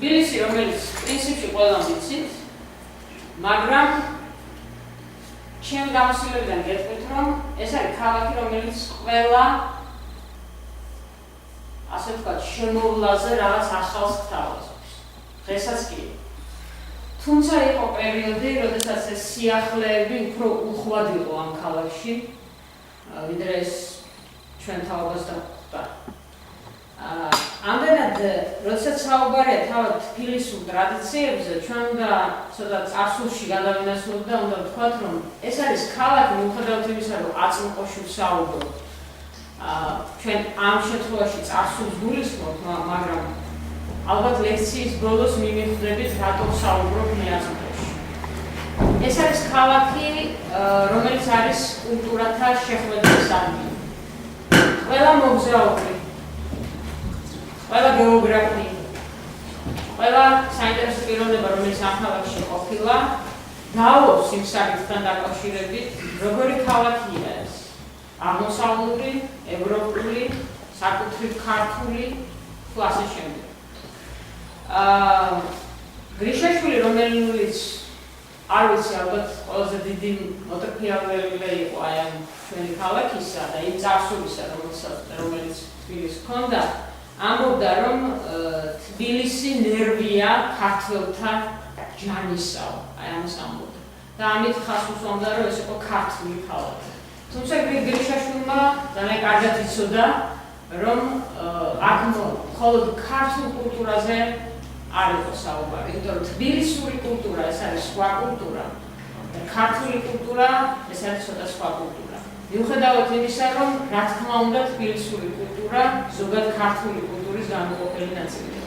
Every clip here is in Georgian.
თბილისი, რომელიც პრინციპში ყველამ ვიცით, მაგრამ ჩემი გამოსილებიდან გეტყვით, რომ ეს არის ქალაქი, რომელიც ყველა ასე ვთქვათ, შემოვლაზე რაღაც ახალს გთავაზობს. დღესაც კი. თუმცა იყო პერიოდი, როდესაც ეს სიახლეები უფრო უხვად იყო ამ ქალაქში, ვიდრე ეს ჩვენ თაობას დაგვხვდა. ამდენად, როდესაც საუბარია თავად თბილისურ ტრადიციებზე, ჩვენ უნდა ცოტა წარსულში გადავინაცვლოთ და უნდა ვთქვათ, რომ ეს არის ქალაქი, მიუხედავად იმისა, რომ აწმყოში ვსაუბრობთ. ჩვენ ამ შემთხვევაში წარსულს გულისხმობთ, მაგრამ ალბათ ლექციის ბოლოს მიმიხვდებით, რატომ ვსაუბრობ მე აწმყოში. ეს არის ქალაქი, რომელიც არის კულტურათა შეხვედრის ადგილი. ყველა მოგზაური, ყველა გეოგრაფი, ყველა საინტერესო პიროვნება, რომელიც ამ ქალაქში ყოფილა, დააობს იმ საკითხთან დაკავშირებით, როგორი ქალაქია ეს. აღმოსავლური, ევროპული, საკუთრივ ქართული, თუ ასე შემდეგ. გრიშაშვილი, რომელიც არ ვიცი, ალბათ ყველაზე დიდი მოტრფიავებელი იყო აი ამ ჩვენი ქალაქისა და იმ წარსულისა, რომელიც თბილისს ჰქონდა, ამბობდა, რომ თბილისი ნერვია ქართველთა ჯანისაო, აი ამას ამბობდა. და ამით ხაზს უსვამდა, რომ ეს იყო ქართული ქალაქი. თუმცა გრიშაშვილმა ძალიან კარგად იცოდა, რომ აქ მხოლოდ ქართულ კულტურაზე არ იყო საუბარი, იმიტომ რომ თბილისური კულტურა ეს არის სხვა კულტურა და ქართული კულტურა ეს არის ცოტა სხვა კულტურა. მიუხედავად იმისა, რომ რა თქმა უნდა თბილისური კულტურა ზოგად ქართული კულტურის განუყოფელი ნაწილია.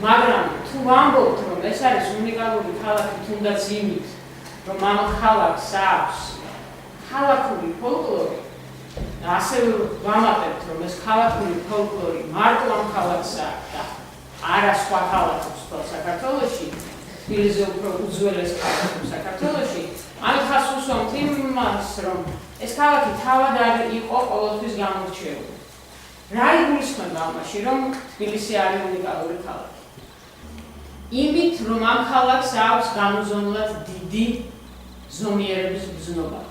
მაგრამ თუ ვამბობთ, რომ ეს არის უნიკალური ქალაქი თუნდაც იმით, რომ ამ ქალაქს აქვს ქალაქური ფოლკლორი, ასე ვამატებთ, რომ ეს ქალაქური ფოლკლორი მარტო ამ ქალაქს აქვს და არა სხვა ქალაქებს საქართველოში, თბილისზე უფრო უძველეს ქალაქებს საქართველოში, ამით ხაზს უსვამთ იმას, რომ ეს ქალაქი თავად არ იყო ყოველთვის გამორჩეული. რა იგულისხმება ამაში, რომ თბილისი არის უნიკალური ქალაქი? იმით, რომ ამ ქალაქს აქვს განუზომლად დიდი ზომიერების ბზნობა.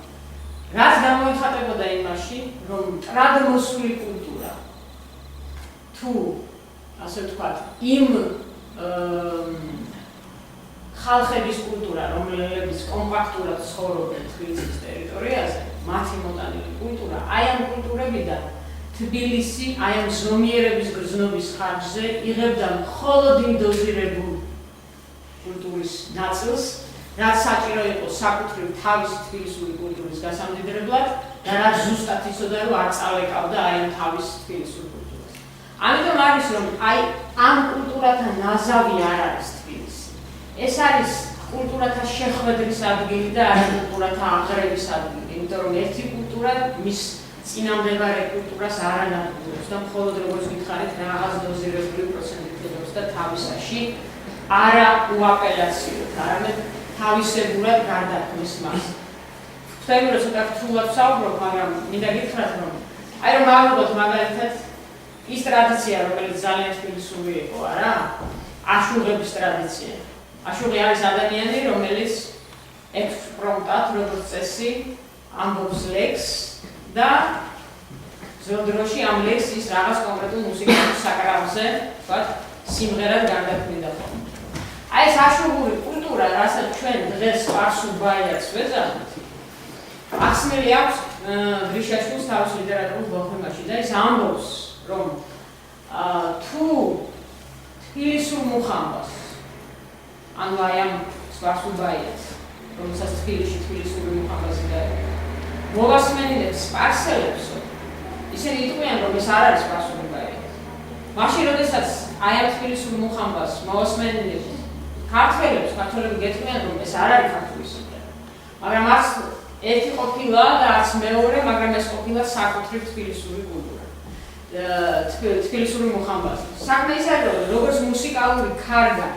რაც გამოიხატებოდა იმაში, რომ ტრადმოსული კულტურა თუ ასე ვთქვათ, იმ ხალხების კულტურა, რომლებიც კომპაქტურად ცხოვრობენ თბილისის ტერიტორიაზე, მათი მოტანილი კულტურა, აი ამ კულტურებიდან თბილისი, აი ამ ზომიერების გრძნობის ხარჯზე იღებდა მხოლოდ იმ დოზირებულ კულტურის ნაწილს, რაც საჭირო იყო საკუთრივ თავისი თბილისური კულტურის გასამდიდრებლად და რაც ზუსტად იცოდა, რომ არ წავეკავდა აი ამ თავის თბილისურ კულტურას. ამიტომ არის, რომ აი ამ კულტურათა ნაზავი არ არის თბილისი. ეს არის კულტურათა შეხვედრის ადგილი და არა კულტურათა აღრევის ადგილი, იმიტომ რომ ერთი კულტურა მის წინამდებარე კულტურას არ ანადგურებს და მხოლოდ როგორც გითხარით, რაღაც დოზირებული პროცენტით იღებს და თავისაში არა უაპელაციოდ, არამედ თავისებურად გარდაქმნის მას. ხდება რომ ცოტა რთულად ვსაუბრობ, მაგრამ მინდა გითხრათ, რომ აი რომ ავიღოთ მაგალითად ის ტრადიცია, რომელიც ძალიან თბილისური იყო, არა? აშუღების ტრადიცია. აშუღი არის ადამიანი, რომელიც ექსპრომტად, როგორც წესი, ამბობს ლექსს და ზოგ დროში ამ ლექსს ის რაღაც კონკრეტულ მუსიკალურ საკრავზე, ვთქვათ, სიმღერად გარდაქმნიდა ხოლმე. აი ეს აშუღური კულტურა, რასაც ჩვენ დღეს სპარსულ ბაიათს ვეძახით, ახსნილი აქვს გრიშაშვილს თავის ლიტერატურულ მოხმარებაში და ის ამბობს, რომ თუ თბილისურ მუხამბას, ანუ აი ამ სპარსულ ბაიათს, რომელსაც თბილისში თბილისური მუხამბასი დაერქვა, მოვასმენინებს სპარსელებსო, ისინი იტყვიან, რომ ეს არ არის სპარსული ბაიათი. მაშინ, როდესაც აი ამ თბილისურ მუხამბას მოვასმენინებს ქართველებს, ქართველები გეტყვიან, რომ ეს არ არის ქართული სიმღერა. მაგრამ არც ერთი ყოფილა და არც მეორე, მაგრამ ეს ყოფილა საკუთრივ თბილისური კულტურა. თბილისური მუხამბასი. საქმე ის არის, რომ როგორც მუსიკალური ქარგა,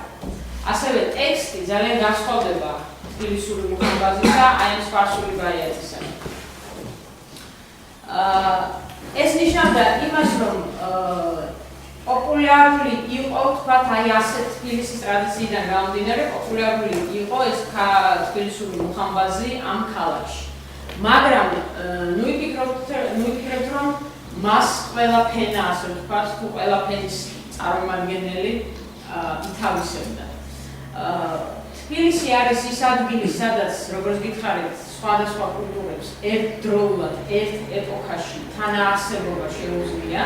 ასევე ტექსტი ძალიან განსხვავდება თბილისური მუხამბაზისა, აი ამ სპარსული ბაიათისა. ეს ნიშნავდა იმას, რომ პოპულარული იყო, თქვათ, აი ასეთ თბილისის ტრადიციიდან გამომდინარე, პოპულარული იყო ეს თბილისური მუხამბაზი ამ ქალაქში. მაგრამ ნუ იფიქრებთ, რომ მას ყველა ფენა, ასე ვთქვათ, თუ ყველა ფენის წარმომადგენელი ითავისებდა. თბილისი არის ის ადგილი, სადაც, როგორც გითხარით, სხვადასხვა კულტურებს ერთდროულად, ერთ ეპოქაში თანაარსებობა შეუძლია,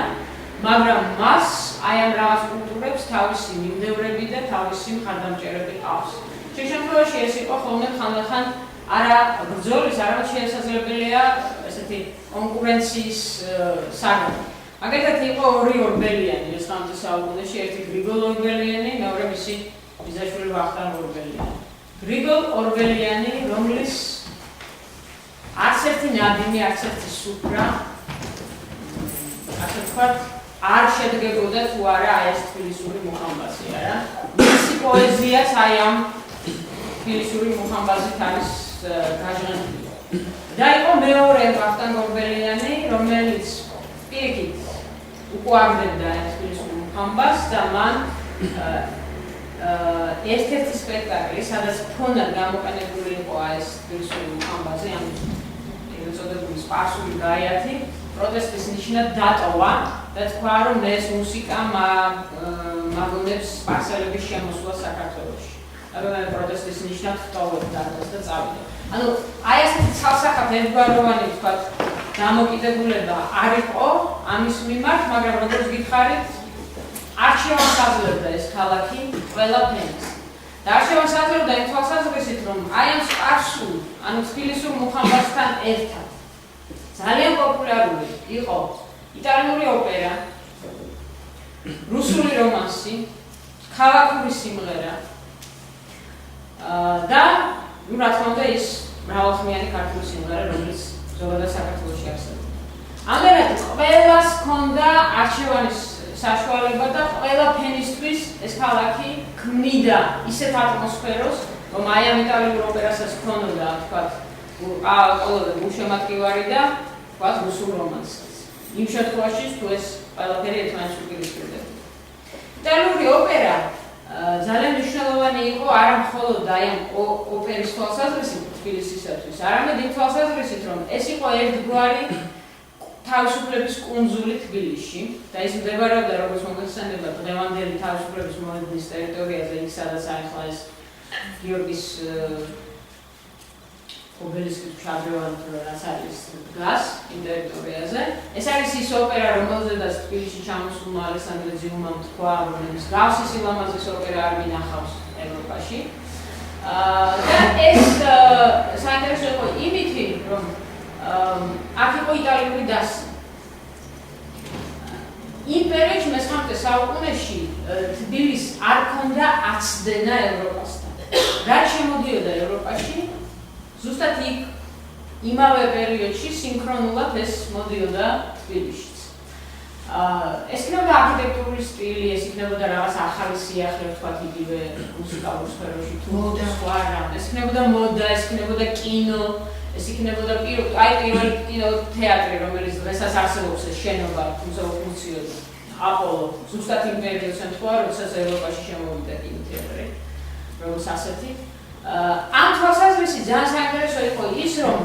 მაგრამ მას აი ამ რაღაც კულტურებს თავისი მიმდევრები და თავისი მხარდამჭერები ყავს. შემთხვევაში ეს იყო ხოლმე ხანდახან არა ბრძოლის, არამედ შესაძლებელია ესეთი კონკურენციის საგანი. მაგალითად იყო ორი ორბელიანი ოცნამეტე საუკუნეში, ერთი გრიგოლ ორბელიანი, მეორე მისი ბიძაშვილი ვახტანგ ორბელიანი. გრიგოლ ორბელიანი, რომლის არც ერთი ნადიმი, არც ერთი სუფრა, ასე ვთქვათ, არ შედგებოდა თუ არა აი ეს თბილისური მუხამბაზი, არა? მისი პოეზიაც აი ამ თბილისური მუხამბაზით არის გაჟღენილი. და იყო მეორე ვახტანგ ორბელიანი, რომელიც პირიქით უყვარდებდა ეს თბილისური მუხამბაზს და მან ერთ-ერთი სპექტაკლი, სადაც ფონად გამოყენებული იყო ეს თბილისური მუხამბაზი, ამ ეწოდებული სპარსული გაიათი, პროტესტის ნიშნად დატოვა და თქვა, რომ ეს მუსიკა მაგონებს სპარსელების შემოსვლა საქართველოში. მაგრამ პროტესტის ნიშნად ხტოვებდა და წავიდა. ანუ აი ასეთი ცალსახად ერთგვაროვანი თქვათ დამოკიდებულება არ იყო ამის მიმართ, მაგრამ როგორც გითხარით, არ შეასაძლებდა ეს ქალაქი ყველა ფენს. და არ შეასაძლებდა იმ თვალსაზრისით, რომ აი ამ სპარსულ, ანუ თბილისურ მუხამბაზთან ერთად ძალიან პოპულარული იყო იტალიური ოპერა, რუსული რომანსი, ქალაქური სიმღერა და რა თქმა უნდა ის მრავალხმიანი ქართული სიმღერა, რომელიც ზოგადად საქართველოში არსებობდა. ამერად ყველას ჰქონდა არჩევანის საშუალება და ყველა ფენისთვის ეს ქალაქი ქმნიდა ისეთ ატმოსფეროს, რომ აი ამ იტალიური ოპერასაც ჰქონოდა, თქვათ, ყოლოდა გულშემატკივარი და თქვათ რუსულ რომანსაც. იმ შემთხვევაში თუ ეს ყველაფერი ერთმანეთს უპირისპირდება. იტალიური ოპერა ძალიან მნიშვნელოვანი იყო არა მხოლოდ აი ამ ოპერის თვალსაზრისით თბილისისათვის, არამედ იმ თვალსაზრისით, რომ ეს იყო ერთგვარი თავისუფლების კუნძული თბილისში და ის მდებარეობდა როგორც მოგეხსენება დღევანდელი თავისუფლების მოედნის ტერიტორიაზე, იქ სადაც ახლა ეს გიორგის ობელისკის შადრევანი რაც არის დგას იმ ტერიტორიაზე. ეს არის ის ოპერა, რომელზედაც თბილისში ჩამოსულმა ალექსანდრე ძიუმამ თქვა, რომელიც გავსი სილამაზის ოპერა არ მინახავს ევროპაში. და ეს საინტერესო იყო იმითი, რომ აქ იყო იტალიური დასი. იმ პერიოდში მე-19 საუკუნეში თბილისს არ ჰქონდა აცდენა ევროპასთან. რაც შემოდიოდა ევროპაში, ზუსტად იქ იმავე პერიოდში სინქრონულად ეს მოდიოდა თბილისშიც. ეს იქნებოდა არქიტექტურული სტილი, ეს იქნებოდა რაღაც ახალი სიახლე, ვთქვათ, იგივე მუსიკალურ სფეროში თუ სხვა რამ. ეს იქნებოდა მოდა, ეს იქნებოდა კინო, ეს იქნებოდა პირველი კინოთეატრი, რომელიც დღესაც არსებობს, ეს შენობა, თუმცა უფუნქციოდ აპოლო, ზუსტად იმ პერიოდს ემთხვევა, როდესაც ევროპაში შემოვიდა კინოთეატრი, როგორც ასეთი. ამ თვალსაზრისით ძალიან საინტერესო იყო ის, რომ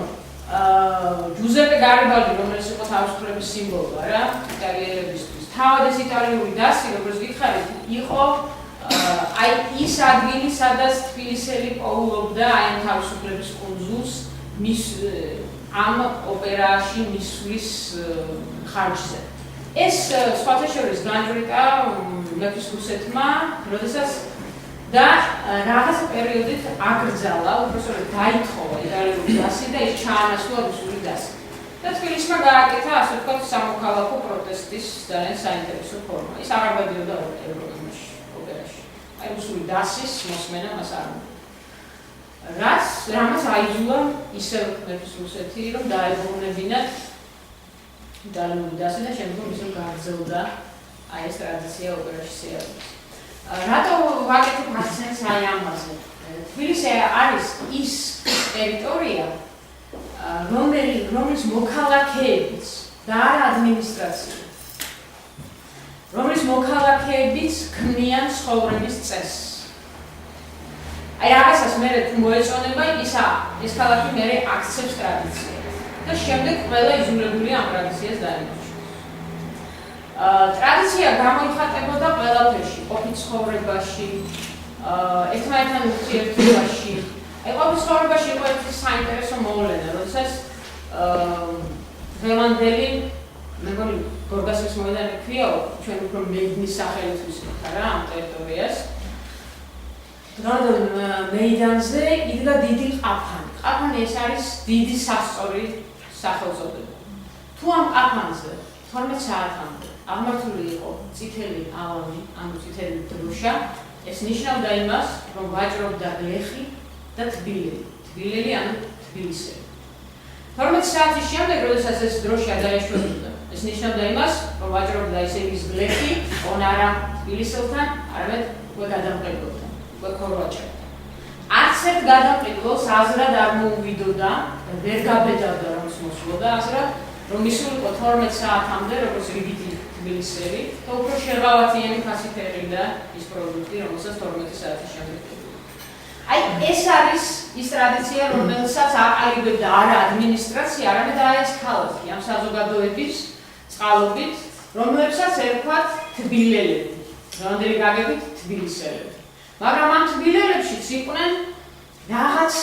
ჯუზეპე გარიბალდი, რომელიც იყო თავისუფლების სიმბოლო, არა, იტალიელებისთვის, თავად ეს იტალიური დასი, როგორც გითხარით, იყო აი ის ადგილი, სადაც თბილისელი პოულობდა აი ამ თავისუფლების კუნძულს მის ამ ოპერაში მისვლის ხარჯზე. ეს სხვათა შორის განჭრიტა მეფის რუსეთმა, როდესაც და რაღაცა პერიოდით აკრძალა, უბრალოდ დაითხოვა იტალიური დასი და ის ჩაანაცვლა რუსული დასი. და თბილისმა გააკეთა, ასე ვთქვათ, სამოქალაქო პროტესტის ძალიან საინტერესო ფორმა. ის აღარ გადიოდა ევროპაში, ოპერაში. აი რუსული დასის მოსმენა მას არ მოხდა. რამაც აიძულა ისევ მეფის რუსეთი, რომ დაებრუნებინათ იტალიური დასი და შემდგომ ისევ გააგრძელდა აი ეს ტრადიცია ოპერაში შეარულს. რატო ვაკეთებ აქცენტს აი ამაზე? თბილისი არის ის ტერიტორია, რომლის მოქალაქეებიც და არა ადმინისტრაცია რომლის მოქალაქეებიც ქმნიან ცხოვრების წესს. აი რაღაცას მე თუ მოეწონება ის ქალაქი მე აქცევს ტრადიციას და შემდეგ ყველა იზოლებულია ამ ტრადიციას დაემორჩილოს. ტრადიცია გამოიხატებოდა ყველაფერში, ყოფით ცხოვრებაში, ერთმანეთთან ურთიერთობაში. აი ყოფით ცხოვრებაში იყო ერთი საინტერესო მოვლენა, როდესაც დღევანდელი მეგონი გორგასლის მოედანი ქვიაო, ჩვენ უფრო მეიდნის სახელით ვისმენთ რა ამ ტერიტორიას. რადგან მეიდანზე იდგა დიდი ყაფანი. ყაფანი ეს არის დიდი სასწორი სახელწოდება. თუ ამ ყაფანზე 12 საათამდე აღმართული იყო წითელი ავანი, ანუ წითელი დროშა, ეს ნიშნავდა იმას, რომ ვაჭრობდა გლეხი და თბილელი. თბილელი ანუ თბილისელი. 12 საათის შემდეგ, როდესაც ეს დროშა დაეშვებოდა, ეს ნიშნავდა იმას, რომ ვაჭრობდა ისე ის გლეხი, არა თბილისელთან, არამედ უკვე გადამყიდველთან. ვექორვაჭერდა. არც ერთ გადამყიდველს აზრად არ მოუვიდოდა, ვერ გაბედავდა რომს მოსვლოდა აზრად, რომ ისულიყო 12 საათამდე, როგორც რიგითი თბილისელი, და უფრო შეღავათიანი ხასიათი და ის პროდუქტი, რომელსაც 12 საათის შემდეგ ეკიდა. აი ეს არის ის ტრადიცია, რომელსაც აყალიბებდა არა ადმინისტრაცია, არამედ ეს ქალაქი, ამ საზოგადოების წყალობით, რომლებსაც ერქვათ თბილელები, დღევანდელი გაგებით თბილისელები. მაგრამ ამ თბილელებშიც იყვნენ რაღაც,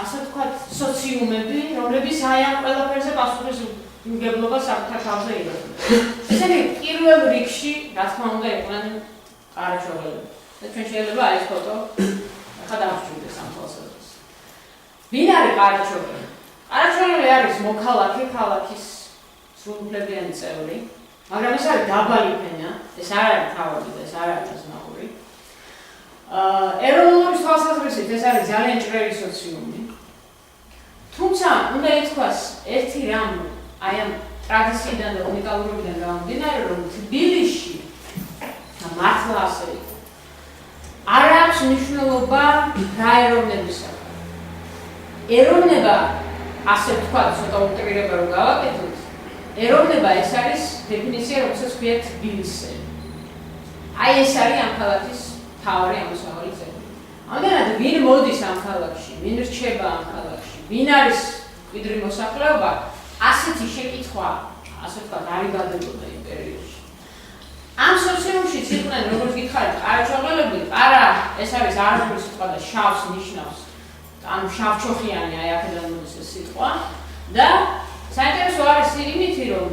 ასე ვთქვათ, სოციუმები, რომლებიც აი ამ ყველაფერზე პასუხისმგებლობას საკუთარ თავზე იღებდნენ. ესენი პირველ რიგში, რა თქმა უნდა, იყვნენ ყარაჩოღელები. და ჩვენ შეიძლება აი ეს ფოტო ახლა დავსრულდეს ამ თვალსაზრისით. ვინ არის ყარაჩოღელი? ყარაჩოღელი არის მოქალაქე, ქალაქის სრულუფლებიანი წევრი, მაგრამ ეს არის დაბალი ფენა, ეს არ არის თავადი და ეს არ არის აზნაური. ეროვნული თვალსაზრისით ეს არის ძალიან ჭრელი სოციუმი. თუმცა უნდა ითქვას ერთი რამ აი ამ ტრადიციიდან და უნიკალურობიდან გამომდინარე, რომ თბილისში და მართლა ასე იყო. არ აქვს მნიშვნელობა გაეროვნებისათვის. ეროვნება, ასე ვთქვათ, ცოტა უტრირება რომ გავაკეთოთ, ეროვნება ეს არის დეფინიცია, რომელსაც ქვია თბილისელი. აი ეს არის ამ ქალაქის თავი ამოსავალი ძეგლი. ამდენად ვინ მოდის ამ ქალაქში, ვინ რჩება ამ ქალაქში, ვინ არის მკვიდრი მოსახლეობა, ასეთი შეკითხვა, ასე ვთქვათ, არ იბადებოდა იმ პერიოდში. ამ სოციუმშიც იყვნენ, როგორც გითხარით, ყარაჩოღელები, არა, ეს არის არაფერი სიტყვა და შავს ნიშნავს, ანუ შავჩოხიანი, აი აქედან მოდის ეს სიტყვა და საინტერესო არის იმითი, რომ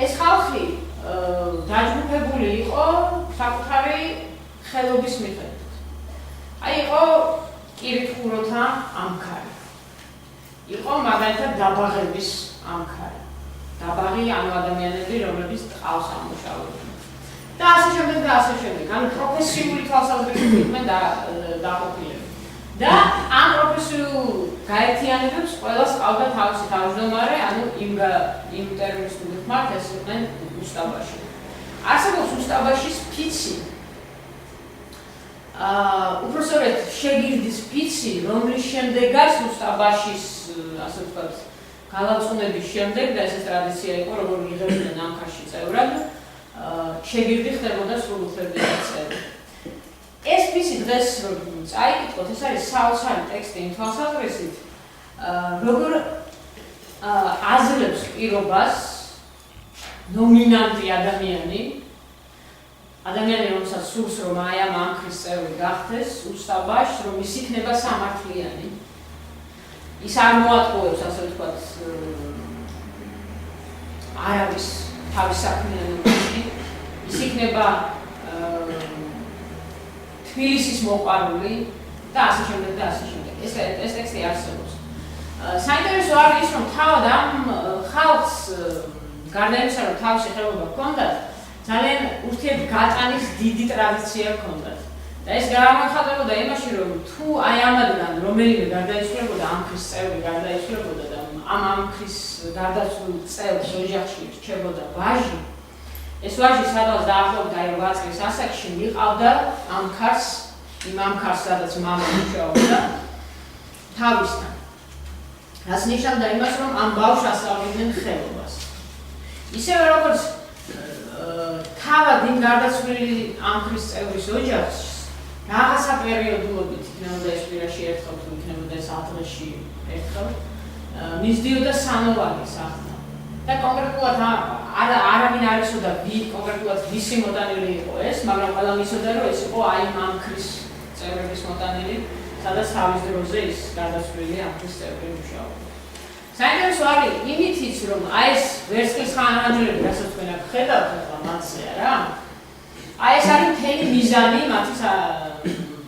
ეს ხალხი დაჯგუფებული იყო საკუთარი ხელობის მიხედვით. აი იყო კირითხუროთა ამქარი. იყო მაგალითად დაბაღების ამქარი. დაბაღი ანუ ადამიანები, რომლებიც ტყავს ამუშავებდნენ. და ასე შემდეგ და ასე შემდეგ. ანუ პროფესიული თვალსაზრისით იყვნენ დაყოფილები. და ამ პროფესიულ გაერთიანებებს ყველას ყავდა თავისი თავმჯდომარე, ანუ იმ ტერმინს თუ გიხმართ, ეს იყვნენ უსტაბაში. არსებობს უსტაბაშის ფიცი. უпроსორეთ შეგირდის ფიცი, რომლის შემდეგაც უსტაბაშის, ასე ვთქვათ, გალავწუნების შემდეგ და ეს ტრადიცია იყო, როგორ იღებდნენ ამ ხარში წევრად, შეგირდი ხდებოდა სრულუფლებიანი წევრი. ეს ფიცი დღეს რომ წაიკითხოთ, ეს არის საოცარი ტექსტი იმ თვალსაზრისით, როგორ აზრებს პირობას ნომინანტი ადამიანი, რომელსაც სურს, რომ აი ამ ამქრის წევრი გახდეს, უსტაბაშს, რომ ის იქნება სამართლიანი. ის არ მოატყუებს, ასე ვთქვათ, არავის თავის საქმიანობაში, ის იქნება თბილისის მოყვარული და ასე შემდეგ და ასე შემდეგ. ეს ტექსტი არსებობს. საინტერესო არის ის, რომ თავად ამ ხალხს გარდა იმისა, რომ თავისი ხელოვნება ჰქონდათ, ძალიან ურთიერთგატანის დიდი ტრადიცია ჰქონდათ. და ეს გამოიხატებოდა იმაში, რომ თუ აი ამადგან რომელიმე გარდაიცვლებოდა, ამქრის წევრი გარდაიცვლებოდა და ამ ამქრის გარდაცვლილ წევრს ოჯახში რჩებოდა ვაჟი, ეს ვაჟი სადღაც დაახლოებით აი 8 წლის ასაკში მიყავდა ამქარს, იმ ამქარს, სადაც მამა მუშაობდა თავისთან. რაც ნიშნავდა იმას, რომ ამ ბავშვს ასწავლიდნენ ხელობას. ისევე როგორც თავად იმ გარდაცვლილი ამქრის წევრის ოჯახს რაღაცა პერიოდულობით იქნებოდა ეს კვირაში ერთხელ თუ იქნებოდა ეს 10 დღეში ერთხელ მისდიოდა სანოვარი სახნა და კონკრეტულად არავინ არ იცოდა კონკრეტულად ვისი მოტანილი იყო ეს, მაგრამ ყველამ იცოდა რომ ეს იყო აი ამქრის წევრების მოტანილი, სადაც თავის დროზე ის გარდაცვლილი ამქრის წევრი მუშაობდა. საინტერესო არის იმითიც რომ აი ეს ვერცხლის ხანანჯლები, რასაც თქვენ აქ ხედავთ ახლა მათზე რა. აი ეს არის მთელი მიზანი მათი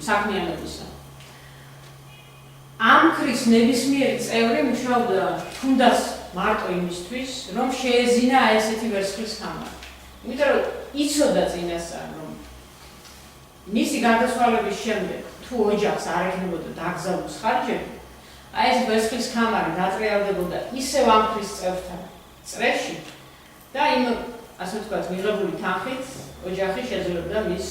საქმიანობისა. ამქრის ნებისმიერი წევრი მუშაობდა თუნდაც მარტო იმისთვის, რომ შეეძინა აი ესეთი ვერცხლის ხანა. იმიტომ რომ იცოდა წინასწარ რომ მისი გარდაცვალების შემდეგ თუ ოჯახს არ ექნებოდა დაგზავნოს ხარჯები, აი ეს ვერცხლის ხამარი დაწრიალდებოდა ისევ ამქრის წევრთან წრეში და იმ ასე ვთქვათ მიღებული თანხით ოჯახი შეძლებდა მის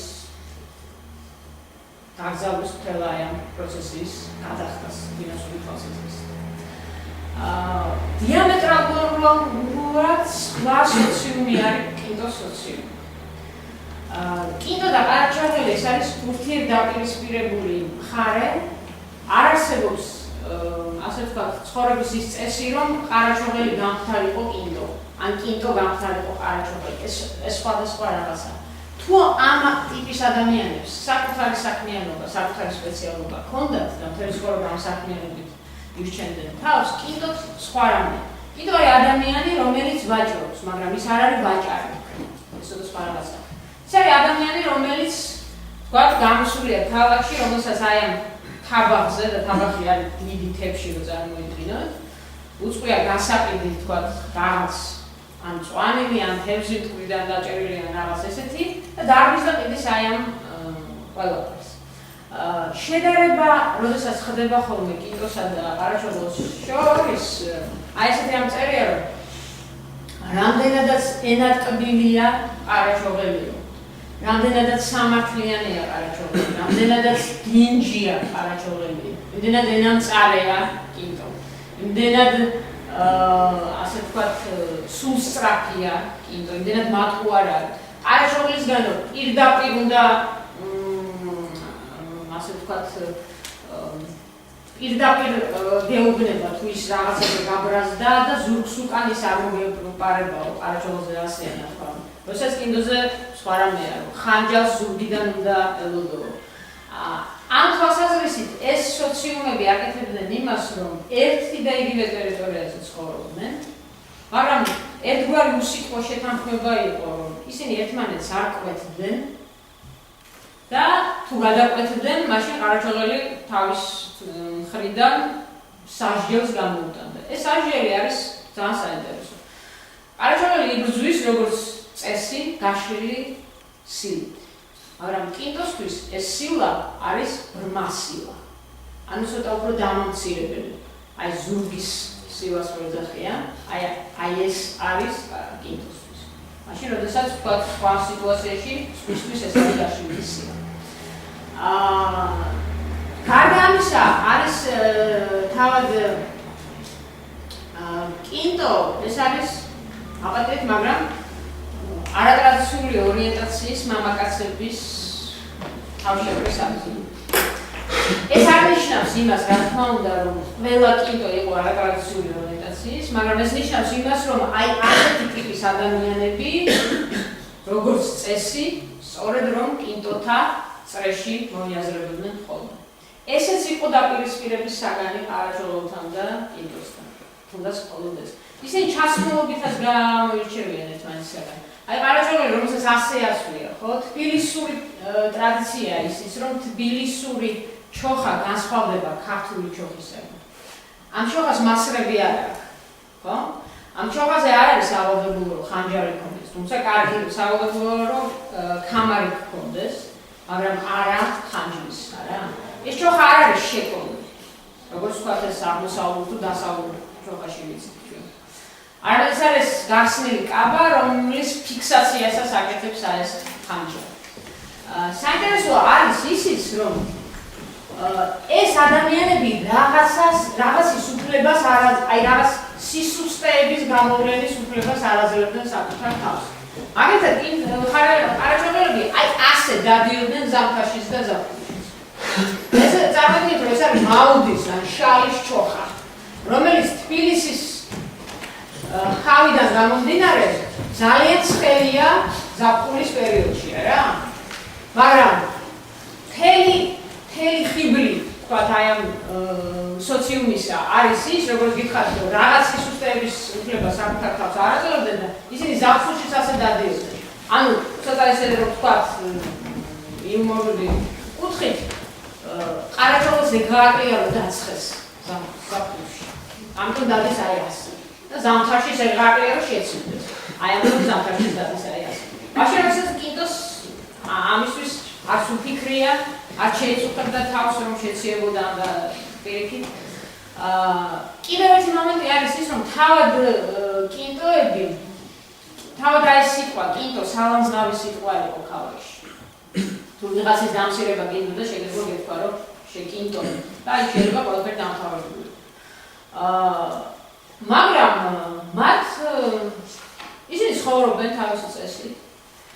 დაგზავნის მთელ აი ამ პროცესის გადახდას ფინანსური თვალსაზრისით. დიამეტრალურად სხვა სოციუმი არის კინტოს სოციუმი. კინტო და ყარაჩაღელი ეს არის ურთიერთდაპირისპირებული მხარე, არ არსებობს ასე ვთქვათ ცხოვრების ის წესი, რომ ყარაჩაღელი გამხდარიყო კინტო, ან კინტო გამხდარიყო ყარაჩაღელი, ეს სხვადასხვა რაღაცა. თუ ამ ტიპის ადამიანებს საკუთარი საქმიანობა, საკუთარი სპეციალობა ჰქონდათ და მთელი ცხოვრება ამ საქმიანობით ირჩენდნენ თავს, კინტო სხვა რამე. კინტო არის ადამიანი, რომელიც ვაჭრობს, მაგრამ ის არ არის ვაჭარი. ეს სხვა რაღაცა. ის არის ადამიანი, რომელიც ვთქვათ გამოსულია ქალაქში, რომელსაც აი ამ თაბახზე და თაბახი არის დიდი თებში რო წარმოიდგინოთ, უწყია გასაყიდი ვთქვათ რაღაც ან წვანილი, ან თევზი მტკვრიდან დაჭერილი ან რაღაც ესეთი და დარბის და ყიდის აი ამ ყველაფერს. შედარება, როდესაც ხდება ხოლმე კინტოსა და ყარაჩაღელს შორის, აი ესეთი ამ წერია, რომ რამდენადაც ენატკბილია ყარაჩაღელიო, რამდენადაც სამართლიანია ყარაჩაღელი, რამდენადაც დინჯია ყარაჩაღელი, იმდენად ენამწარეა კინტო, იმდენად ასე ვთქვათ სულსწრაფია კინტო, იმდენად მატყუარა. ყარაჩაღელისგან პირდაპირ უნდა ასე ვთქვათ პირდაპირ გეუბნება თუ ის რაღაცაზე გაბრაზდა და ზურგს უკან ის არ მოგეპარებაო ყარაჩაღელზე ასეა თქვა. როდესაც კინტოზე სხვა რამეა, რომ ხანჯალს ზურგიდან უნდა ელოდო. ამ თვალსაზრისით ეს სოციუმები აკეთებდნენ იმას, რომ ერთი და იგივე ტერიტორიაზე ცხოვრობდნენ, მაგრამ ერთგვარი უსიტყვო შეთანხმება იყო, რომ ისინი ერთმანეთს არ კვეთდნენ და თუ გადაკვეთდნენ, მაშინ ყარაჩაღელი თავის მხრიდან სასჯელს გამოუტანდა. ეს სასჯელი არის ძალიან საინტერესო. ყარაჩაღელი იბრძვის როგორც წესი გაშლილი სილით. მაგრამ კინტოსთვის ეს სილა არის ბრმა სილა. ანუ ცოტა უფრო დამამცირებელი. აი ზურგის სილას რო ეძახიან, აი ეს არის კინტოსთვის. მაშინ როდესაც ვთქვათ სხვა სიტუაციაში სხვისთვის ეს არის გაშლილი სილა. გარდა ამისა არის თავად კინტო ეს არის აპატეთ, მაგრამ არატრადიციული ორიენტაციის მამაკაცების თავშეყრის ადგილი. ეს არ ნიშნავს იმას, რა თქმა უნდა, რომ ყველა კინტო იყო არატრადიციული ორიენტაციის, მაგრამ ეს ნიშნავს იმას, რომ აი ასეთი ტიპის ადამიანები, როგორც წესი, სწორედ რომ კინტოთა წრეში მოიაზრებოდნენ ხოლმე. ესეც იყო დაპირისპირების საგანი ყარაჩაღელთან და კინტოსთან, თუნდაც ყოველდღეს. ისინი ჩასმულობითაც გამოირჩევიან ერთმანეთისგან. აი ყარაჩაღელი, რომელსაც ასე ასვია, ხო? თბილისური ტრადიციაა ისიც, რომ თბილისური ჩოხა განსხვავდება ქართული ჩოხისაგან. ამ ჩოხას მასრები არ აქვს, ხო? ამ ჩოხაზე არ არის სავალდებულო ხანჯარი ჰქონდეს, თუმცა კარგი სავალდებულოა რომ ქამარი ჰქონდეს, მაგრამ არა ხანჯრის, არა? ეს ჩოხა არ არის შეკონული. როგორც ვთქვათ, ეს აღმოსავლურ თუ დასავლურ ჩოხაში ვიცით ჩვენ. არის ეს გახსნილი კაბა, რომლის ფიქსაციასაც აკეთებს აი ეს ხანჯარი. საინტერესო არის ისიც, რომ ეს ადამიანები რაღაცის უფლებას აი რაღაც სისუსტეების გამოვლენის უფლებას არ აძლევდნენ საკუთარ თავს. მაგალითად ყარაჩოღელები აი ასე დადიოდნენ ზამთარშიც და ზაფხულშიც. ეს წარმოიდგინეთ რომ ეს არის მაუდის ან შალის ჩოხა, რომელიც თბილისის ხავიდან გამომდინარე ძალიან ცხელია ზაფხულის პერიოდში რა. მაგრამ მთელი ხიბლი თქვათ აი ამ სოციუმისა არის ის, როგორც გითხარით, რომ რაღაც სისუსტეების უფლება საკუთარ თავს არ აძლევდნენ და ისინი ზაფხულშიც ასე დადიოდნენ. ანუ ცოტა ესე რომ თქვათ იუმორული კუთხით ყარაჩოღელს ეგააკლია დაცხეს ზაფხულში. ამიტომ დადის აი ასე. და ზამთარში ეგააკლია რომ შეცვლიდეს. აი ამიტომ ზამთარში დადის აი ასე. მაშინ როდესაც კინტოს ამისთვის არც უფიქრია, არც შეეწუხებდა თავს რომ შეციებოდა და პირიქით. კიდევ ერთი მომენტი არის ის, რომ თავად კინტოები, თავად აი ეს სიტყვა, კინტო სალამზღავი სიტყვა იყო ქალაქში. თუ ვიღაცის დამცირება გინდოდა, შეიძლება გეთქვა, რომ შეკინტო და აი შეიძლება ყველაფერი დამთავრებული. მაგრამ მათ ისინი ცხოვრობენ თავისი წესით.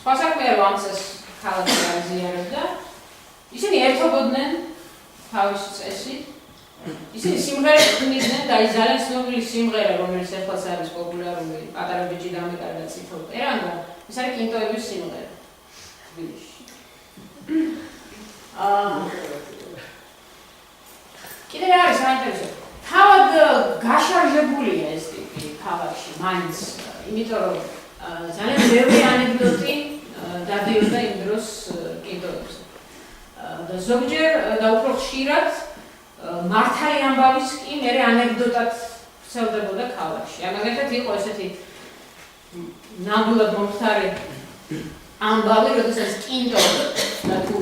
სხვა საქმეა რომ ამ წესს ქალაქი აზიარებდა. ისინი ერთობოდნენ თავისი წესით. ისინი სიმღერებს ქმნიდნენ და ის ძალიან ცნობილი სიმღერა, რომელიც ეხლაც არის პოპულარული, პატარა ბიჭი დამეკარგა წითელ პერანგა, ეს არის კინტოების სიმღერა თბილისში. კიდევ არის საინტერესო. თავად გაშარჟებულია ეს ტიპი ქალაქში, მაინც, იმიტომ რომ ძალიან ბევრი ანეკდოტი დადიოდა იმ დროს კინტოებს. და ზოგჯერ და უფრო ხშირად მართალი ამბავის კი მე ანეკდოტად ვრცელდებოდა ქალაქში. მაგალითად იყო ესეთი ნამდვილად მომხდარი ამბავი, როდესაც კინტო და თუ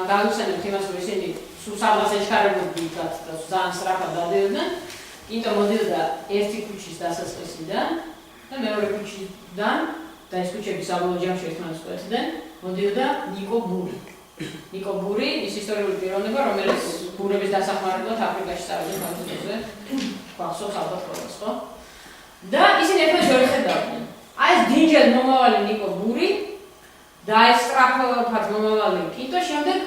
გავიხსენებთ იმას, რომ ისინი სულ სამას ეჩქარებოდნენ და ძალიან სწრაფად დადიოდნენ. კინტო მოდიოდა ერთი ქუჩის დასაწყისიდან და მეორე ქუჩიდან და ეს ქუჩები საბოლოო ჯამში ერთმანეთს კვეთდნენ, მოდიოდა ნიკო ბური. ნიკო ბური ის ისტორიული პიროვნება, რომელიც ბურების დასახმარებლად აფრიკაში წავიდა კონტინენტზე, გვახსოვს ალბათ ყველას, ხო? და ისინი ერთმანეთს ვერ ხედავდნენ. აი ეს დინჯად მომავალი ნიკო ბური და ეს სწრაფად მომავალი კინტო შემდეგ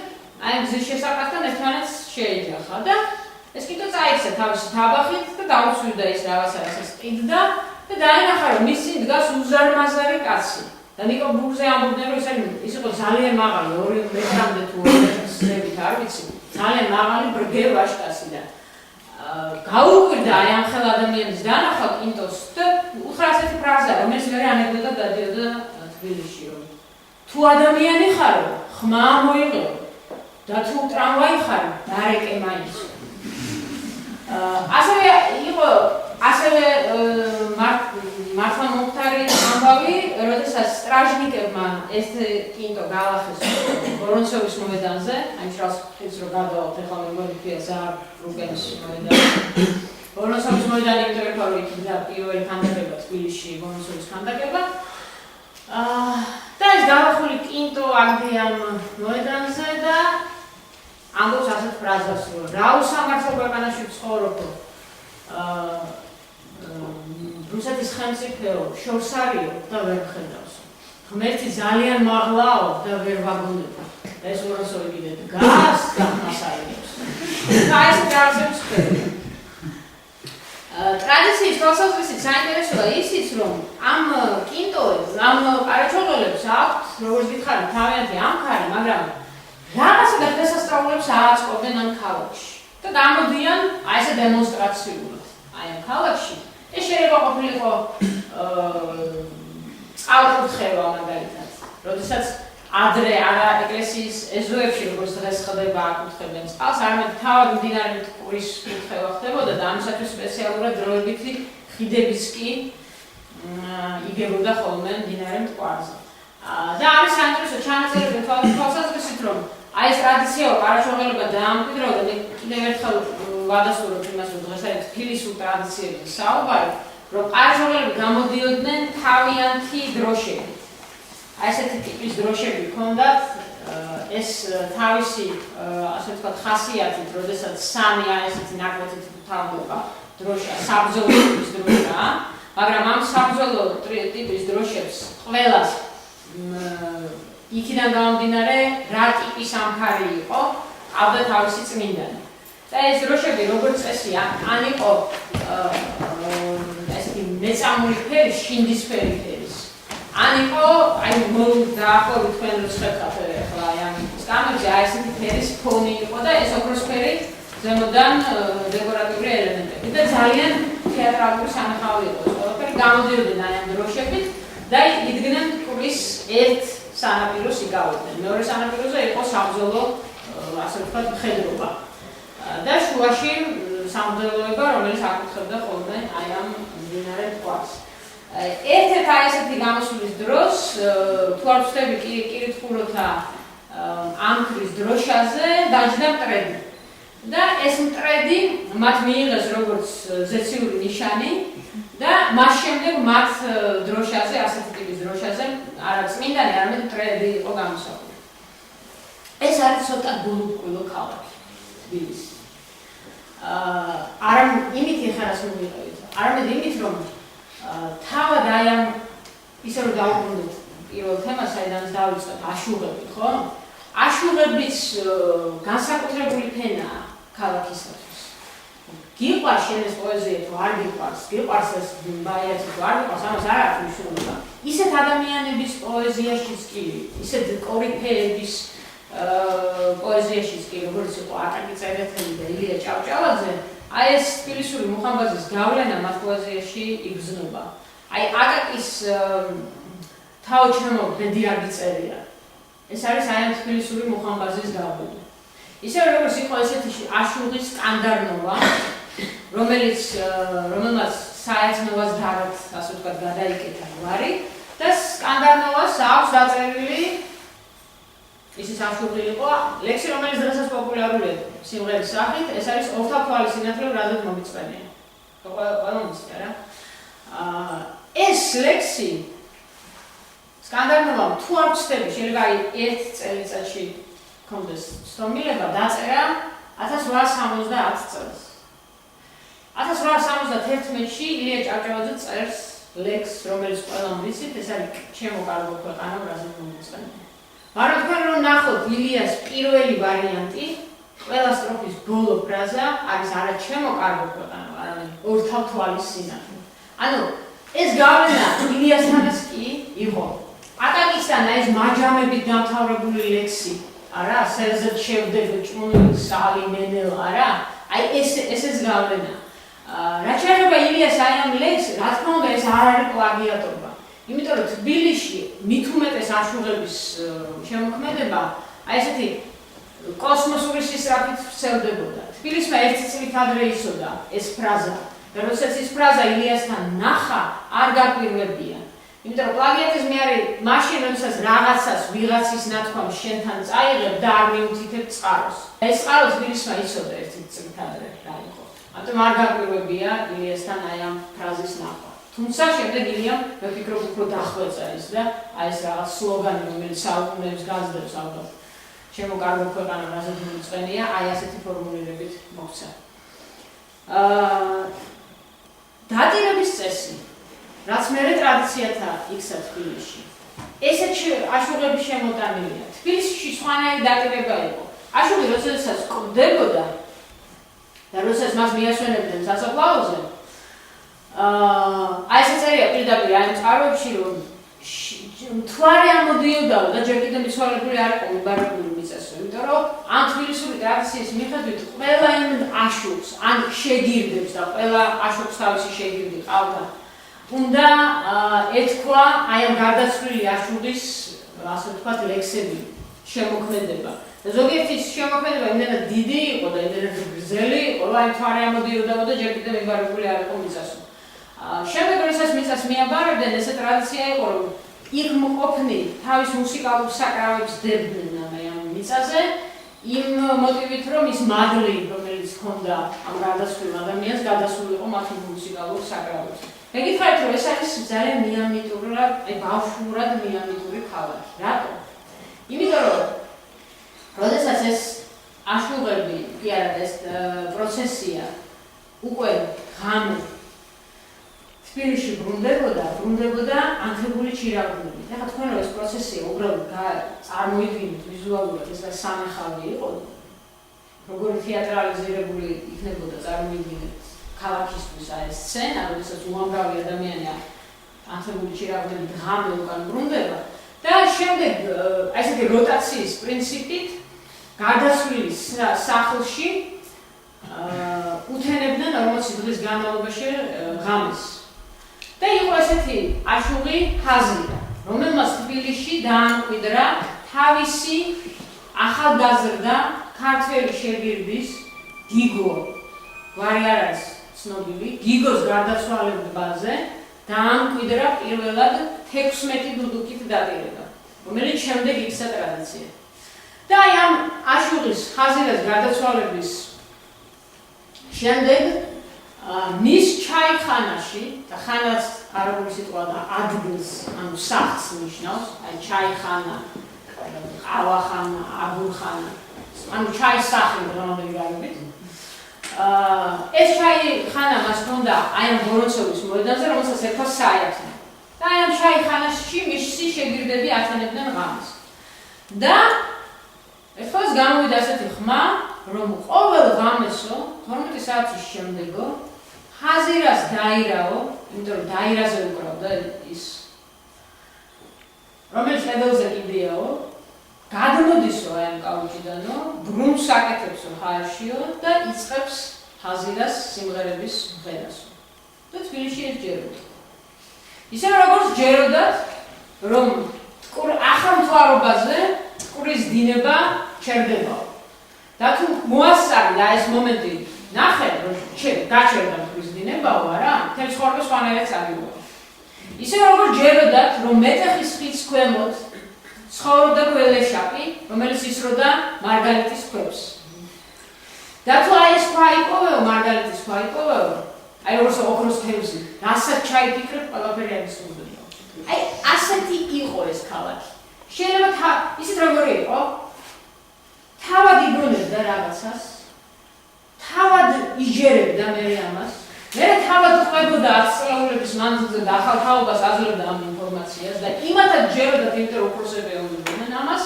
აი გზის შესაყართან ერთმანეთს შეეჯახა და ეს კინტო წაიქცა თავისი თაბახით და დაუცვირდა ის რაღაცა რასაც ყიდდა და დაინახა რომ მის წინ დგას უზარმაზარი კაცი. და ნიკო ბურზე ამბობდნენ რომ ის იყო ძალიან მაღალი 2 მეტრამდე თუ 2 მეტრით არ ვიცი ძალიან მაღალი ბრგე ვაჟკაცი და გაუკვირდა აი ამ ხელ ადამიანის დანახვა კინტოს და უთხრა ასეთი ფრაზა რომელიც მე ანეკდოტა დადიოდა თბილისში რომ თუ ადამიანი ხარო ხმა მოიღო და თუ ტრამვაი ხარ დარეკე მაინც ასევე მართლა მომხდარი ამბავი, როდესაც სტრაჟნიკებმა ეს კინტო გაალახეს ვორონცოვის მოედანზე, აი შავს ხილს რო გადავალთ, ეხლა მე მგონია ზაბრუგენის მოედანი. ვორონცოვის მოედანი იმიტომ იყო რომ იქ პირველი ქანდაკება თბილისში ვორონცოვის ქანდაკება. და ეს გაალახული კინტო აგდია ამ მოედანზე და ამბობს ასეთ ფრაზას რომ რა უსამართლო ქვეყანაში ცხოვრობ რუსეთის ხელმწიფეო შორს არისო და ვერ ხედავს. ღმერთი ძალიან მაღლაო და ვერ ვაგონებ. და ეს ვორონცოვი კიდე დგას და მასაილებს. და ეს ძალზევს ხდება. ტრადიციის თვალსაზრისით საინტერესოა ისიც რომ ამ კინტოებს, ამ ყარაჩოღელებს აქვთ, როგორც გითხარით, თავიანთი ამქარი, მაგრამ რაღაცა და დღესასწაულებს ააწყობენ ამ ქალაქში. და გამოდიან აი ესე დემონსტრაციულად. აი ამ ქალაქში ეს შეიძლება ყოფილიყო წყალკუთხევა მაგალითად. როდესაც ადრე არა ეკლესიის ეზოებში როგორც დღეს ხდება აკუთხებენ წყალს, არამედ თავად მდინარე მტკვრის კუთხევა ხდებოდა და ამისათვის სპეციალურად დროებითი ხიდებიც კი იგებოდა ხოლმე მდინარე მტკვარზე. და არის საინტერესო ჩანაწერები თვალსაზრისით რომ აი ეს ტრადიცია ყარაჩოღელებმა დაამკვიდრა და კიდევ ერთხელ ვადასტურებ იმას რომ დღეს არის თბილისურ ტრადიციებზე საუბარი რომ ყარაჩოღელები გამოდიოდნენ თავიანთი დროშები. აი ესეთი ტიპის დროშები ჰქონდათ ეს თავისი ასე ვთქვათ ხასიათით, როდესაც სამი აი ესეთი ნაკვეთი თავდება დროშა საბრძოლო ტიპის დროშაა მაგრამ ამ საბრძოლო ტიპის დროშებს ყველას იქიდან გამომდინარე რა ტიპის ამქარი იყო, ყავდა თავისი წმინდანი. და ეს დროშები როგორც წესი ან იყო ესეთი მეწამული ფერი, შინდისფერი ფერის. ან იყო, აი დაახლოებით თქვენ რო ხედავთ ახლა აი ამ კამერზე აი ესეთი ფერის ფონი იყო და ეს ოქროსფერი ზემოდან დეკორატიული ელემენტები და ძალიან თეატრალური სანახავი იყო. ყველაფერი გამოდიოდნენ აი ამ დროშებით და იდგნენ ყურის ერთ სანაპიროს იგავდნენ. მეორე სანაპიროზე იყო საბრძოლო, ასე ვთქვათ, მხედრობა. და შუაში სამღვდელოება, რომელიც აკურთხებდა ხოლმე აი ამ მდინარე მტკვარს. ერთ-ერთ აი ესეთი გამოსვლის დროს თუ არ ვწდები კირითხუროთა ამქრის დროშაზე დაჯდა მტრედი. და ეს მტრედი მათ მიიღეს როგორც ზეციური ნიშანი და მას შემდეგ მათ დროშაზე, ასეთი ტიპის დროშაზე, არა წმინდანი, არამედ მტრედი იყო გამოსახული. ეს არის ცოტა გულუბრყვილო ქალაქი თბილისი. არა იმით ეხარას მოვიყევით, არამედ იმით, რომ თავად აი ამ ისე რომ დავუბრუნდეთ პირველ თემას, საიდანაც დავიწყეთ აშუღებით, ხო? აშუღების განსაკუთრებული ფენაა ქალაქისათვის. გიყვარს შენ ეს პოეზია თუ არ გიყვარს, გიყვარს ეს ბაიათი თუ არ გიყვარს, ამას არ აქვს მნიშვნელობა. ისეთ ადამიანების პოეზიაშიც კი, ისეთ კორიფეების პოეზიაშიც კი, როგორც იყო აკაკი წერეთელი და ილია ჭავჭავაძე, აი ეს თბილისური მუხამბაძის გავლენა მათ პოეზიაში იგრძნობა. აი აკაკის თავჩემო ბედიაგი წერია. ეს არის აი ამ თბილისური მუხამბაძის გავლენა. ისევე როგორც იყო ესეთი აშუღის სკანდარნოვა, რომელმაც საერთნობას დარად, ასე ვთქვათ, გადაიკეთა გვარი და სკანდარნოვას აქვს დაწერილი ისიც აშუღი იყო ლექსი, რომელიც დღესაც პოპულარულია სიმღერის სახით, ეს არის ორთაფთვალი სინათლე რაზეც მომიწყენია. ყველა მიცდა რა. ეს ლექსი სკანდარნოვამ თუ არ ვწდები, შეიძლება აი ერთ წელიწადში კონდეს სტომილება დაწერა 1870 წელს. 1871-ში ილია ჭავჭავაძე წერს ლექსს, რომელიც ყველამ ვიცით, ეს არის ჩემო კარგო ქვეყანა, რაზეც მომიწყენია. მაგრამ თქვენ რომ ნახოთ ილიას პირველი ვარიანტი, ყველა სტროფის ბოლო ფრაზა არის არა ჩემო კარგო ქვეყანა, არამედ ორთავთვალის სინათლე. ანუ ეს გავლენა ილიასთანაც კი იყო. აკაკისთან ეს მაჯამებით დამთავრებული ლექსი, არა, სერზეთ შევდებ ჭმუნი სალი მენელ, არა, აი ეს გავლენა. რაც შეეხება ილიას აი ამ ლექსს, რა თქმა უნდა, ეს არ არის პლაგიატობა. იმიტომ რომ თბილისში მით უმეტეს აშუღების შემოქმედება აი ესეთი კოსმოსური სისწრაფით ვრცელდებოდა. თბილისმა ერთი წლით ადრე იცოდა ეს ფრაზა და როდესაც ეს ფრაზა ილიასთან ნახა, არ გაკვირვებია. იმიტომ რომ პლაგიატიზმი არის მაშინ, როდესაც რაღაცას ვიღაცის ნათქვამს შენთან წაიღებ და არ მიუთითებ წყაროს. ეს წყარო თბილისმა იცოდა ერთი წლით ადრე რა იყო. ამიტომ არ გაკვირვებია ილიასთან აი ამ ფრაზის ნახვა. თუმცა შემდეგ ილიამ ვფიქრობ უფრო დახვეწა ის და აი ეს რაღაც სლოგანი, რომელიც საუკუნეებს გაძლევს ალბათ. ჩემო კარგო ქვეყანა, რაზეც მომიწყენია, აი ასეთი ფორმულირებით მოხდა. დატირების წესი, რაც მერე ტრადიციათა იქცა თბილისში. ესეთ აშუღების შემოტანილია. თბილისში სხვანაირი დატირება იყო. აშუღი როდესაც კვდებოდა და როდესაც მას მიასვენებდნენ სასაფლაოზე, აი ესე წერია პირდაპირ აი წყაროებში, რომ მთვარე ამოდიოდაო და ჯერ კიდევ მიცვალებული არ იყო მიბარებული მიწასო, იმიტომ რომ ამ თბილისური ტრადიციის მიხედვით ყველა იმ აშუღს, ან შეგირდებს და ყველა აშუღს თავისი შეგირდი ყავდა, უნდა ეთქვა აი ამ გარდაცვლილი აშუღის, ასე ვთქვათ, ლექსები, შემოქმედება. და ზოგიერთი შემოქმედება იმდენად დიდი იყო და იმდენად გრძელი იყო, რომ აი მთვარე ამოდიოდაო და ჯერ კიდევ მიბარებული არ იყო მიწასო. შემდეგ როდესაც მიწას მიაბარებდნენ, ესე ტრადიცია იყო, რომ იქ მყოფნი თავის მუსიკალურ საკრავებს დებდნენ ამ მიწაზე, იმ მოტივით, რომ ის მადლი, რომელიც ჰქონდა ამ გარდაცვლილ ადამიანს, გადასულიყო მათ მუსიკალურ საკრავებს. მეკითხავთ, რომ ეს არის ძალიან მიამიტურად, აი ბავშვურად მიამიტური ქალაქი. რატო? იმიტომ რომ როდესაც ეს აშუღები, კი არა, ეს პროცესია უკვე ღამე თბილისში ბრუნდებოდა ანთებული ჩირაღდნობით. ეხლა თქვენ ეს პროცესია უბრალოდ წარმოიდგინეთ ვიზუალურად, ეს სამეხავი იყო. როგორი თეატრალიზირებული იქნებოდა წარმოიდგინეთ ქალაქისთვის ეს სცენა, როდესაც უამრავი ადამიანი ანთებული ჩირაღდნობით ღამე უკან ბრუნდება და შემდეგ აი ესეთი როტაციის პრინციპით გარდაცვლილი სახლში უთენებდნენ 40 დღის განმავლობაში ღამეს. და იყო ესეთი აშუღი ხაზირა, რომელმაც თბილისში დაამკვიდრა თავისი ახალგაზრდა ქართველი შეგირდის გიგო, გვარი არ არის ცნობილი, გიგოს გარდაცვალებაზე დაამკვიდრა პირველად 16 დუდუკით დადირება, რომელიც შემდეგ იქცა ტრადიცია. და აი ამ აშუღის ხაზირას გარდაცვალების შემდეგ მის ჩაიხანაში და ხანაც არაბული სიტყვა და ადგილს, ანუ სახლს ნიშნავს, აი ჩაიხანა, ყავახანა, აგურხანა, ანუ ჩაის სახლი რომელი გარებით. ეს ჩაიხანა მას ჰქონდა აი ამ ვორონცოვის მოედანზე, რომელსაც ერქვა საიათნე. და აი ამ ჩაიხანაში მისი შეგირდები ათანებდნენ ღამეს. და ეხლა გამოვიდა ასეთი ხმა, რომ ყოველ ღამესო 12 საათის შემდეგო ხაზირას დაირაო, იმიტომ რომ დაირაზე უკრავდა ის, რომელიც ედელზე კიდეაო, გადმოდისო აი ამ კაუჭიდანო, ბრუნს აკეთებსო ხაერშიო და იწყებს ხაზირას სიმღერების მღერასო. და თბილისში ეს ჯეროდა. ისე როგორც ჯეროდათ, რომ ახალ მთვარობაზე წყურის დინება ჩერდებაო. და თუ მოასწარდა ეს მომენტი ნახე, რომ გაჩერდა წყურის დინებაო, არა? მთელი ცხოვრება სხვანაირად წავიდა. ისე როგორც ჯეროდათ, რომ მეტეხის ხის ქვემოთ ცხოვრობდა გველეშაპი, რომელიც ისროდა მარგალიტის ქვებს. და თუ აი ეს ქვა იპოვეო, მარგალიტის ქვა იპოვეო, აი როგორც ოქროს თევზი, რასაც ჩაიფიქრებ, ყველაფერი აღსრულდება. აი ასეთი იყო ეს ქალაქი. შეიძლება ისეთ როგორი იყო? თავად იგონებდა რაღაცას, თავად იჯერებდა მერე ამას, მერე თავად ყვებოდა 10 წლების მანძილზე და ახალ თაობას აძლევდა ამ ინფორმაციას და იმათად ჯეროდა, იმიტომ რომ უფროსები ეუბნებოდნენ ამას,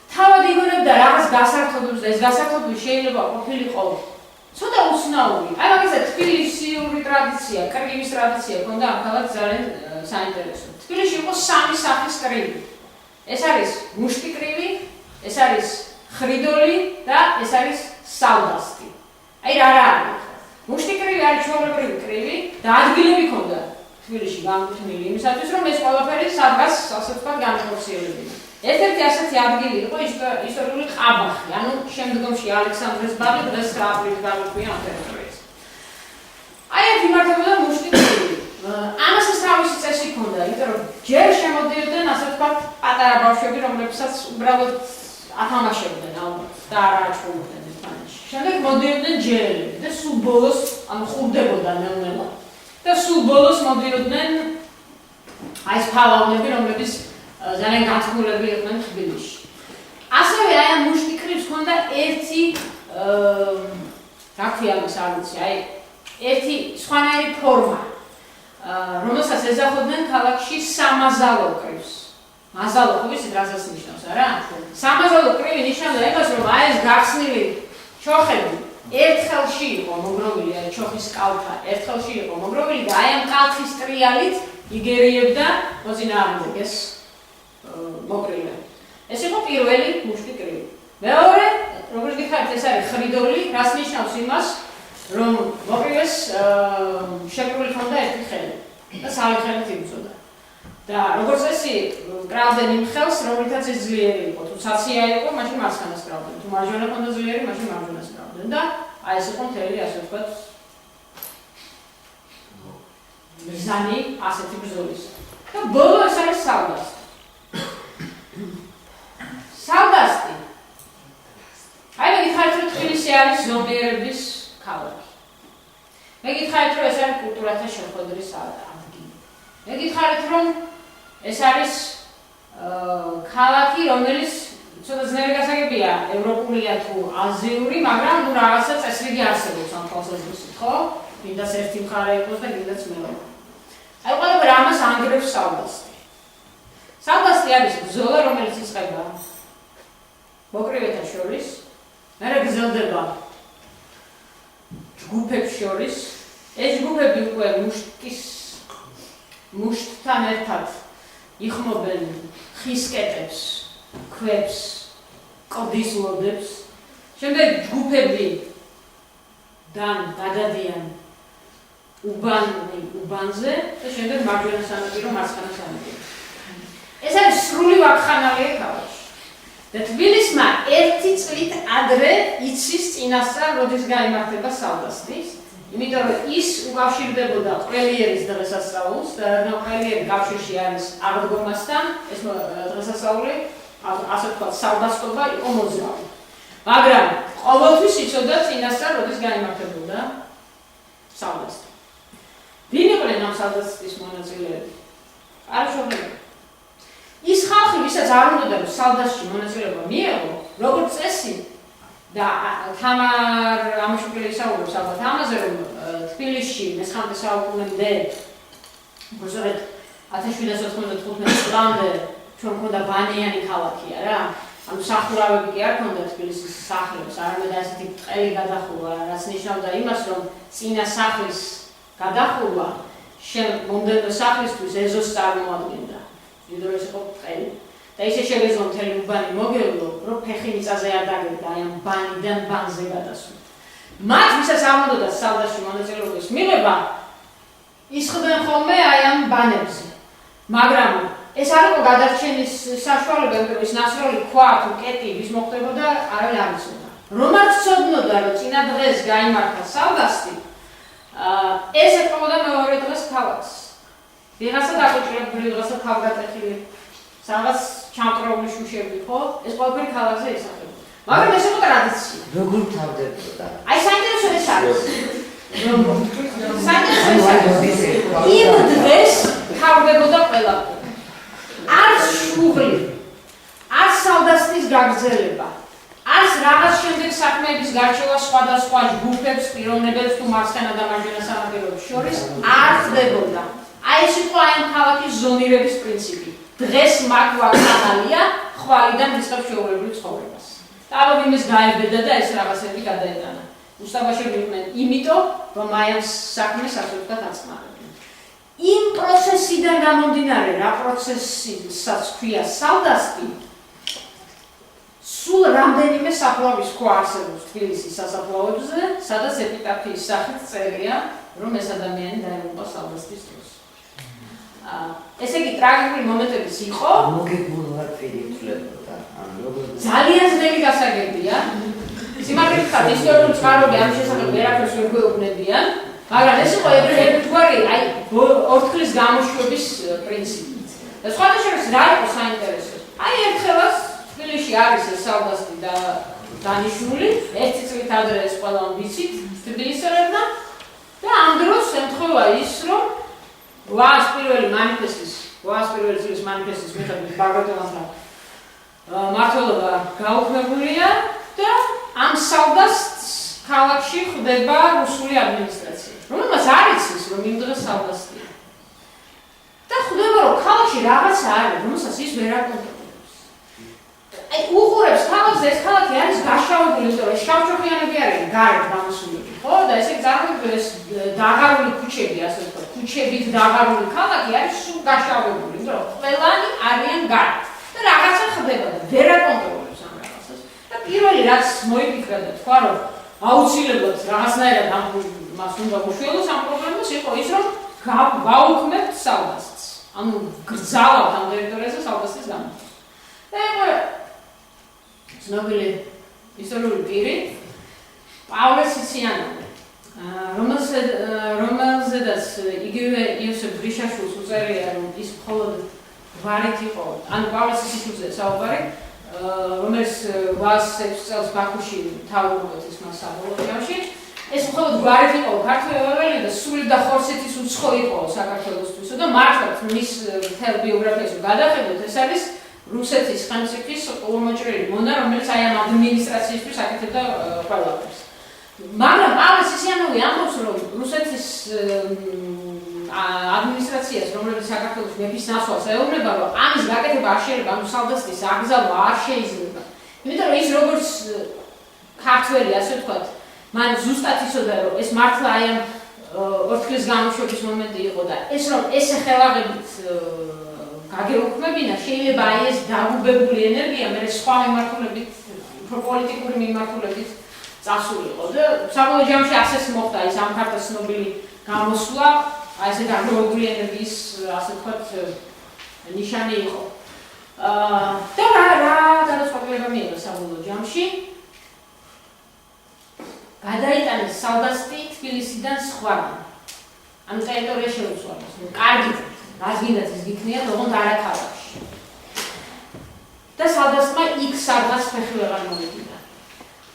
თავად იგონებდა რაღაც გასართობებს და ეს გასართობები შეიძლება ყოფილიყო ცოტა უცნაური. აი მაგალითად თბილისიური ტრადიცია, კრივის ტრადიცია ჰქონდა ამ ქალაქს ძალიან საინტერესო. თბილისში იყო 3 სახის კრივი. ეს არის მუშტი კრივი, ეს არის ხრიდოლი და ეს არის სალდასტი. აი რა არის? მუშტი კრივი არის ჩვეულებრივი კრივი და ადგილები ჰქონდა თბილისში განკუთვნილი იმისათვის, რომ ეს ყველაფერი სადღაც ასე ვთქვათ განხორციელებინა. ერთ-ერთი ასეთი ადგილი იყო ისტორიული ყაბახი, ანუ შემდგომში ალექსანდრეს ბაღი, დღეს რა აპრილს გაგვიქვია ამ ტერიტორიაზე. აი ეს იმართებოდა მუშტი კრივი. ამასაც თავისი წესი ჰქონდა, იმიტომ რომ ჯერ შემოდიოდნენ ასე ვთქვათ პატარა ბავშვები, რომლებსაც უბრალოდ ათამაშებდნენ ალბათ და არ აჩვენებდნენ ესპანეთში. შემდეგ მოდიოდნენ ჯერელები და სულ ბოლოს, ანუ ხურდებოდა ნელ-ნელა და სულ ბოლოს მოდიოდნენ აი ეს ფალავნები, რომლებიც ძალიან გათქმულები იყვნენ თბილისში. ასევე აი ამ მუშტი კრივს ჰქონდა ერთი რა ქვია ამას არ ვიცი, აი ერთი სხვანაირი ფორმა, რომელსაც ეძახოდნენ ქალაქში სამაზალო კრივს. მაზალო ხო ვიცით რასაც ნიშნავს, არა? სამაზალო კრივი ნიშნავდა იმას, რომ აი ეს გახსნილი ჩოხები ერთხელში იყო მოგროვილი, აი ჩოხის კალთა ერთხელში იყო მოგროვილი და აი ამ კალთის ტრიალით იგერიებდა მოწინააღმდეგეს მოკრილე. ეს იყო პირველი მუშტი კრივი. მეორე, როგორც გითხარით, ეს არის ხრიდოლი, რაც ნიშნავს იმას, რომ მოკრილეს შეკრული ჰქონდა ერთი ხელი და სამი ხელით იბრძოდა. და როგორც წესი, კრავდნენ იმ ხელს, რომლითაც ის ძლიერი იყო. თუ ცაცია იყო, მაშინ მარცხენას კრავდნენ. თუ მარჯვენა ჰქონდა ძლიერი, მაშინ მარჯვენას კრავდნენ და აი ეს იყო მთელი ასე ვთქვათ მიზანი ასეთი ბრძოლის. და ბოლო ეს არის სალდასტი. სალდასტი. აი მეკითხარით, რომ თბილისი არის ზომიერების ქალაქი. მეკითხარით, რომ ეს არის კულტურათა შეხვედრის ადგილი. მეკითხარით, რომ ეს არის ქალაქი, რომელიც ცოტა ძნელი გასაგებია, ევროპულია თუ აზიური, მაგრამ ნუ რაღაცა წესრიგი არსებობს ამ თვალსაზრისით, ხო? გინდას ერთი მხარე იყოს და გინდაც მეორე. აი ყველაფერ ამას ანგრევს სალდასტი. სალდასტი არის ბრძოლა, რომელიც იწყება მოკრივეთა შორის, მერე გრძელდება ჯგუფებს შორის. ეს ჯგუფები უკვე მუშტთან ერთად იხმობენ ხის კეტებს, ქვებს, კოდის ლოდებს. შემდეგ ჯგუფები გადადიან უბანზე და შემდეგ მარჯვენა სანაპირო, მარცხენა სანაპირო. ეს არის სრული ვაკხანალია ქალაქში. და თბილისმა 1 წლით ადრე იცის წინასწარ, როდის გაიმართება სალდასტი. იმიტომ რომ ის უკავშირდებოდა ყველიერის დღესასწაულს და ყველიერი კავშირში არის აღდგომასთან, ეს დღესასწაული, ასე ვთქვათ, სალდასტობა იყო მოძრავი. მაგრამ ყოველთვის იცოდა წინასწარ, როდის გაიმართებოდა სალდასტი. ვინ იყვნენ ამ სალდასტის მონაწილეები? არაშობილები. ის ხალხი, ვისაც არ უნდა სალდასტში მონაწილეობა მიეღო, როგორც წესი და თამარ ამაშუკვილი ისაუბრებს ალბათ ამაზე, რომ თბილისში მე-19 საუკუნემდე, უბრალოდ 1795 წლამდე ჩვენ მქონდა ბანიანი ქალაქია რა. ანუ სახურავები კი არ ქონდა თბილისის სახლებს, არამედ ასეთი ბრტყელი გადახურვა, რაც ნიშნავდა იმას, რომ წინა სახლის გადახურვა მომდევნო სახლისთვის ეზოს წარმოადგენდა. იმიტომ ეს იყო ბრტყელი. და ისე შეგეძლო მთელი უბანი მოგევლო, რომ ფეხი მიწაზე არ დაგებდა აი ამ ბანიდან ბანზე გადასვლა. მათ ვისაც არ უნდათ სალდასში მონაწილეობის მიღება, ისხდნენ ხოლმე აი ამ ბანებზე. მაგრამ ეს არ იყო გადარჩენის საშუალება, იმიტომ ის ნაცროლი ქვა თუ კეტი ვის მოხდებოდა, არავინ არ იცოდა. რომ არ ცოდნოდა, რომ წინა დღეს გაიმართა სალდასტი, ეს ეთყობოდა მეორე დღეს ქალაქს. ვიღაცა დაკოჭრებული, ვიღაცა თავგატეხილი, სადღაც ჩამტრეული შუშები ხო, ეს ყველაფერი ქალაქზე ისახებოდა. მაგრამ ეს იყო ტრადიცია. როგორ თავდებოდა? აი საინტერესო ეს არის. საინტერესო ეს არის. იმ დღეს თავდებოდა ყველაფერი. არც შუღლი, არც სალდასტის გაგრძელება, არც რაღაც შემდეგ საქმეების გარჩევა სხვადასხვა ჯგუფებს, პიროვნებებს თუ მარცხენა და მარჯვენა სანაპიროებს შორის არ ხდებოდა. აი ეს იყო აი ამ ქალაქის ზონირების პრინციპი. დღეს მაგ ვაკხანალია, ხვალიდან რისხებს შეულებრივ ცხოვრებას. და ალბათ იმის გაებედა და ეს რაღაცები გადაეტანა. უსტაბაშები იყვნენ იმიტომ, რომ აი ამ საქმეს ასე ვთქვათ აწმარებდნენ. იმ პროცესიდან გამომდინარე, რა პროცესაც ქვია სალდასტი, სულ რამდენიმე საფლავის ქვა არსებობს თბილისის სასაფლაოებზე, სადაც ეპიტაფიის სახით წერია, რომ ეს ადამიანი დაიღუპა სალდასტის დროს. ესე იგი ტრაგიკული მომენტებიც იყო. მოგებულ ვარ პირი უთვლებოდა. ძალიან ძნელი გასაგებია. სიმართლე გითხრათ, ისტორიული წყაროები ამ შესახებ ვერაფერს ვერ გვეუბნებიან, მაგრამ ეს იყო ერთგვარი, აი, ორთქლის გამოშვების პრინციპი. და სხვათა შორის რა იყო საინტერესო? აი, ერთხელაც თბილისში არის ეს სალდასტი და დანიშნული, 1 წლით ადრე ეს ყველამ ვიცით, თბილისელებმა და ამ დროს ემთხვევა ის, რომ 8 პირველი წლის მანიფესტის მიხედვით ბაგრატონელთა მმართველობა გაუქმებულია და ამ სალდასტს ქალაქში ხდება რუსული ადმინისტრაცია, რომელმაც არ იცის, რომ იმ დღეს სალდასტია. და ხდება, რომ ქალაქში რაღაცა არის, რომელსაც ის ვერ აკონტროლებს. აი, უყურებს ქალაქს, ეს ქალაქი არის გაშავებული, იმიტომ რომ შავჭოხიანები არიან გარეთ გამოსულები, ხო? და ესე წარმოიდგინეთ, ეს დაღარული ქუჩები, ასე ვთქვათ, ქუჩებით დაღარული ქალაქი არის სულ გაშავებული, იმიტომ რომ ყველანი არიან გარეთ. და რაღაცა ხდება და ვერ აკონტროლებს ამ რაღაცას. და პირველი რაც მოიფიქრა და თქვა, რომ აუცილებლად რაღაცნაირად მას უნდა მოშველოს ამ პრობლემას, იყო ის, რომ გავუქმებთ სალდასტს. ანუ გრძალავთ ამ ტერიტორიაზე სალდასტის გამოხსნა. და იყო ცნობილი ისტორიული პირი, პავლე ციციანოვი, რომელზედაც იგივე იოსებ გრიშაშვილს უწერია, რომ ის მხოლოდ გვარით იყო, ანუ პავლე ციციშვილზე საუბარი, რომელიც 8-6 წელს ბაქოში თავმოყრით მას საბოლოო ჯამში. ეს მხოლოდ გვარით იყო ქართველი და სული და ხორცეთის უცხო იყო საქართველოსთვისო და მართლაც მის მთელ ბიოგრაფიას გადახედოთ, ეს არის რუსეთის ხელმწიფის ყურმოჭრილი მონა, რომელიც აი ამ ადმინისტრაციისთვის აკეთებდა ყველაფერს. მაგრამ პავლე ციციანოვი ამბობს, რომ რუსეთის ადმინისტრაციას, რომელიც საქართველოს მეფის ნაცვალს ეუბნება, რომ ამის გაკეთება არ შეიძლება, ანუ სალდასტის აკრძალვა არ შეიძლება. იმიტომ რომ ის როგორც ქართველი, ასე ვთქვათ, მან ზუსტად იცოდა, რომ ეს მართლა აი ამ ორთქლის გამოშვების მომენტი იყო და ეს რომ ესე ხელაღებით გაგეუქმებინა, შეიძლება აი ეს დაგუბებული ენერგია მე სხვა მიმართულებით, პოლიტიკური მიმართულებით წასულიყო და საბოლოო ჯამში ასეც მოხდა ის ამ ქართას ცნობილი გამოსვლა, აი ესე დაგუბებული ენერგიის, ასე ვთქვათ, ნიშანი იყო. და რა გადაწყვეტილება მიიღო საბოლოო ჯამში? გადაიტანეს სალდასტი თბილისიდან სხვაგან. ანუ ტერიტორია შეუცვალეს. კარგი, რაც გინდათ ის გიქნიათ, ოღონდ არაქალაქში. და სალდასტმა იქ სადღაც ფეხი ვეღარ მოვიდა.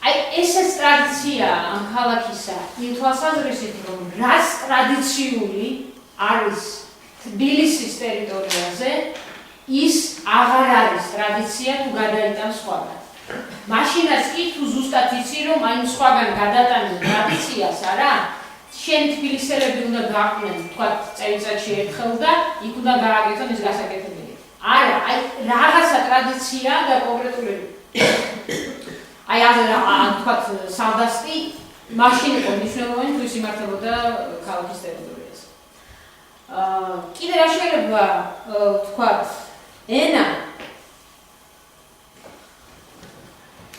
აი ესეც ტრადიცია ამ ქალაქისა, იმ თვალსაზრისით, რომ რაც ტრადიციული არის თბილისის ტერიტორიაზე, ის აღარ არის ტრადიცია თუ გადაიტან სხვაგან. მაშინაც კი თუ ზუსტად იცი რომ აი სხვაგან გადატანის ტრადიციას არა, შენ თბილისელები უნდა გაყვნენ, თქვა წელიწადში ერთხელ და იქ უნდა გააკეთონ ის გასაკეთებელი. არა, აი რაღაცა ტრადიცია და კონკრეტული აი თქვა სალდასტი მაშინ იყო მნიშვნელოვანი თუ ის იმართებოდა ქალაქის ტერიტორიაზე. კიდე რა შეიძლება თქვა ენა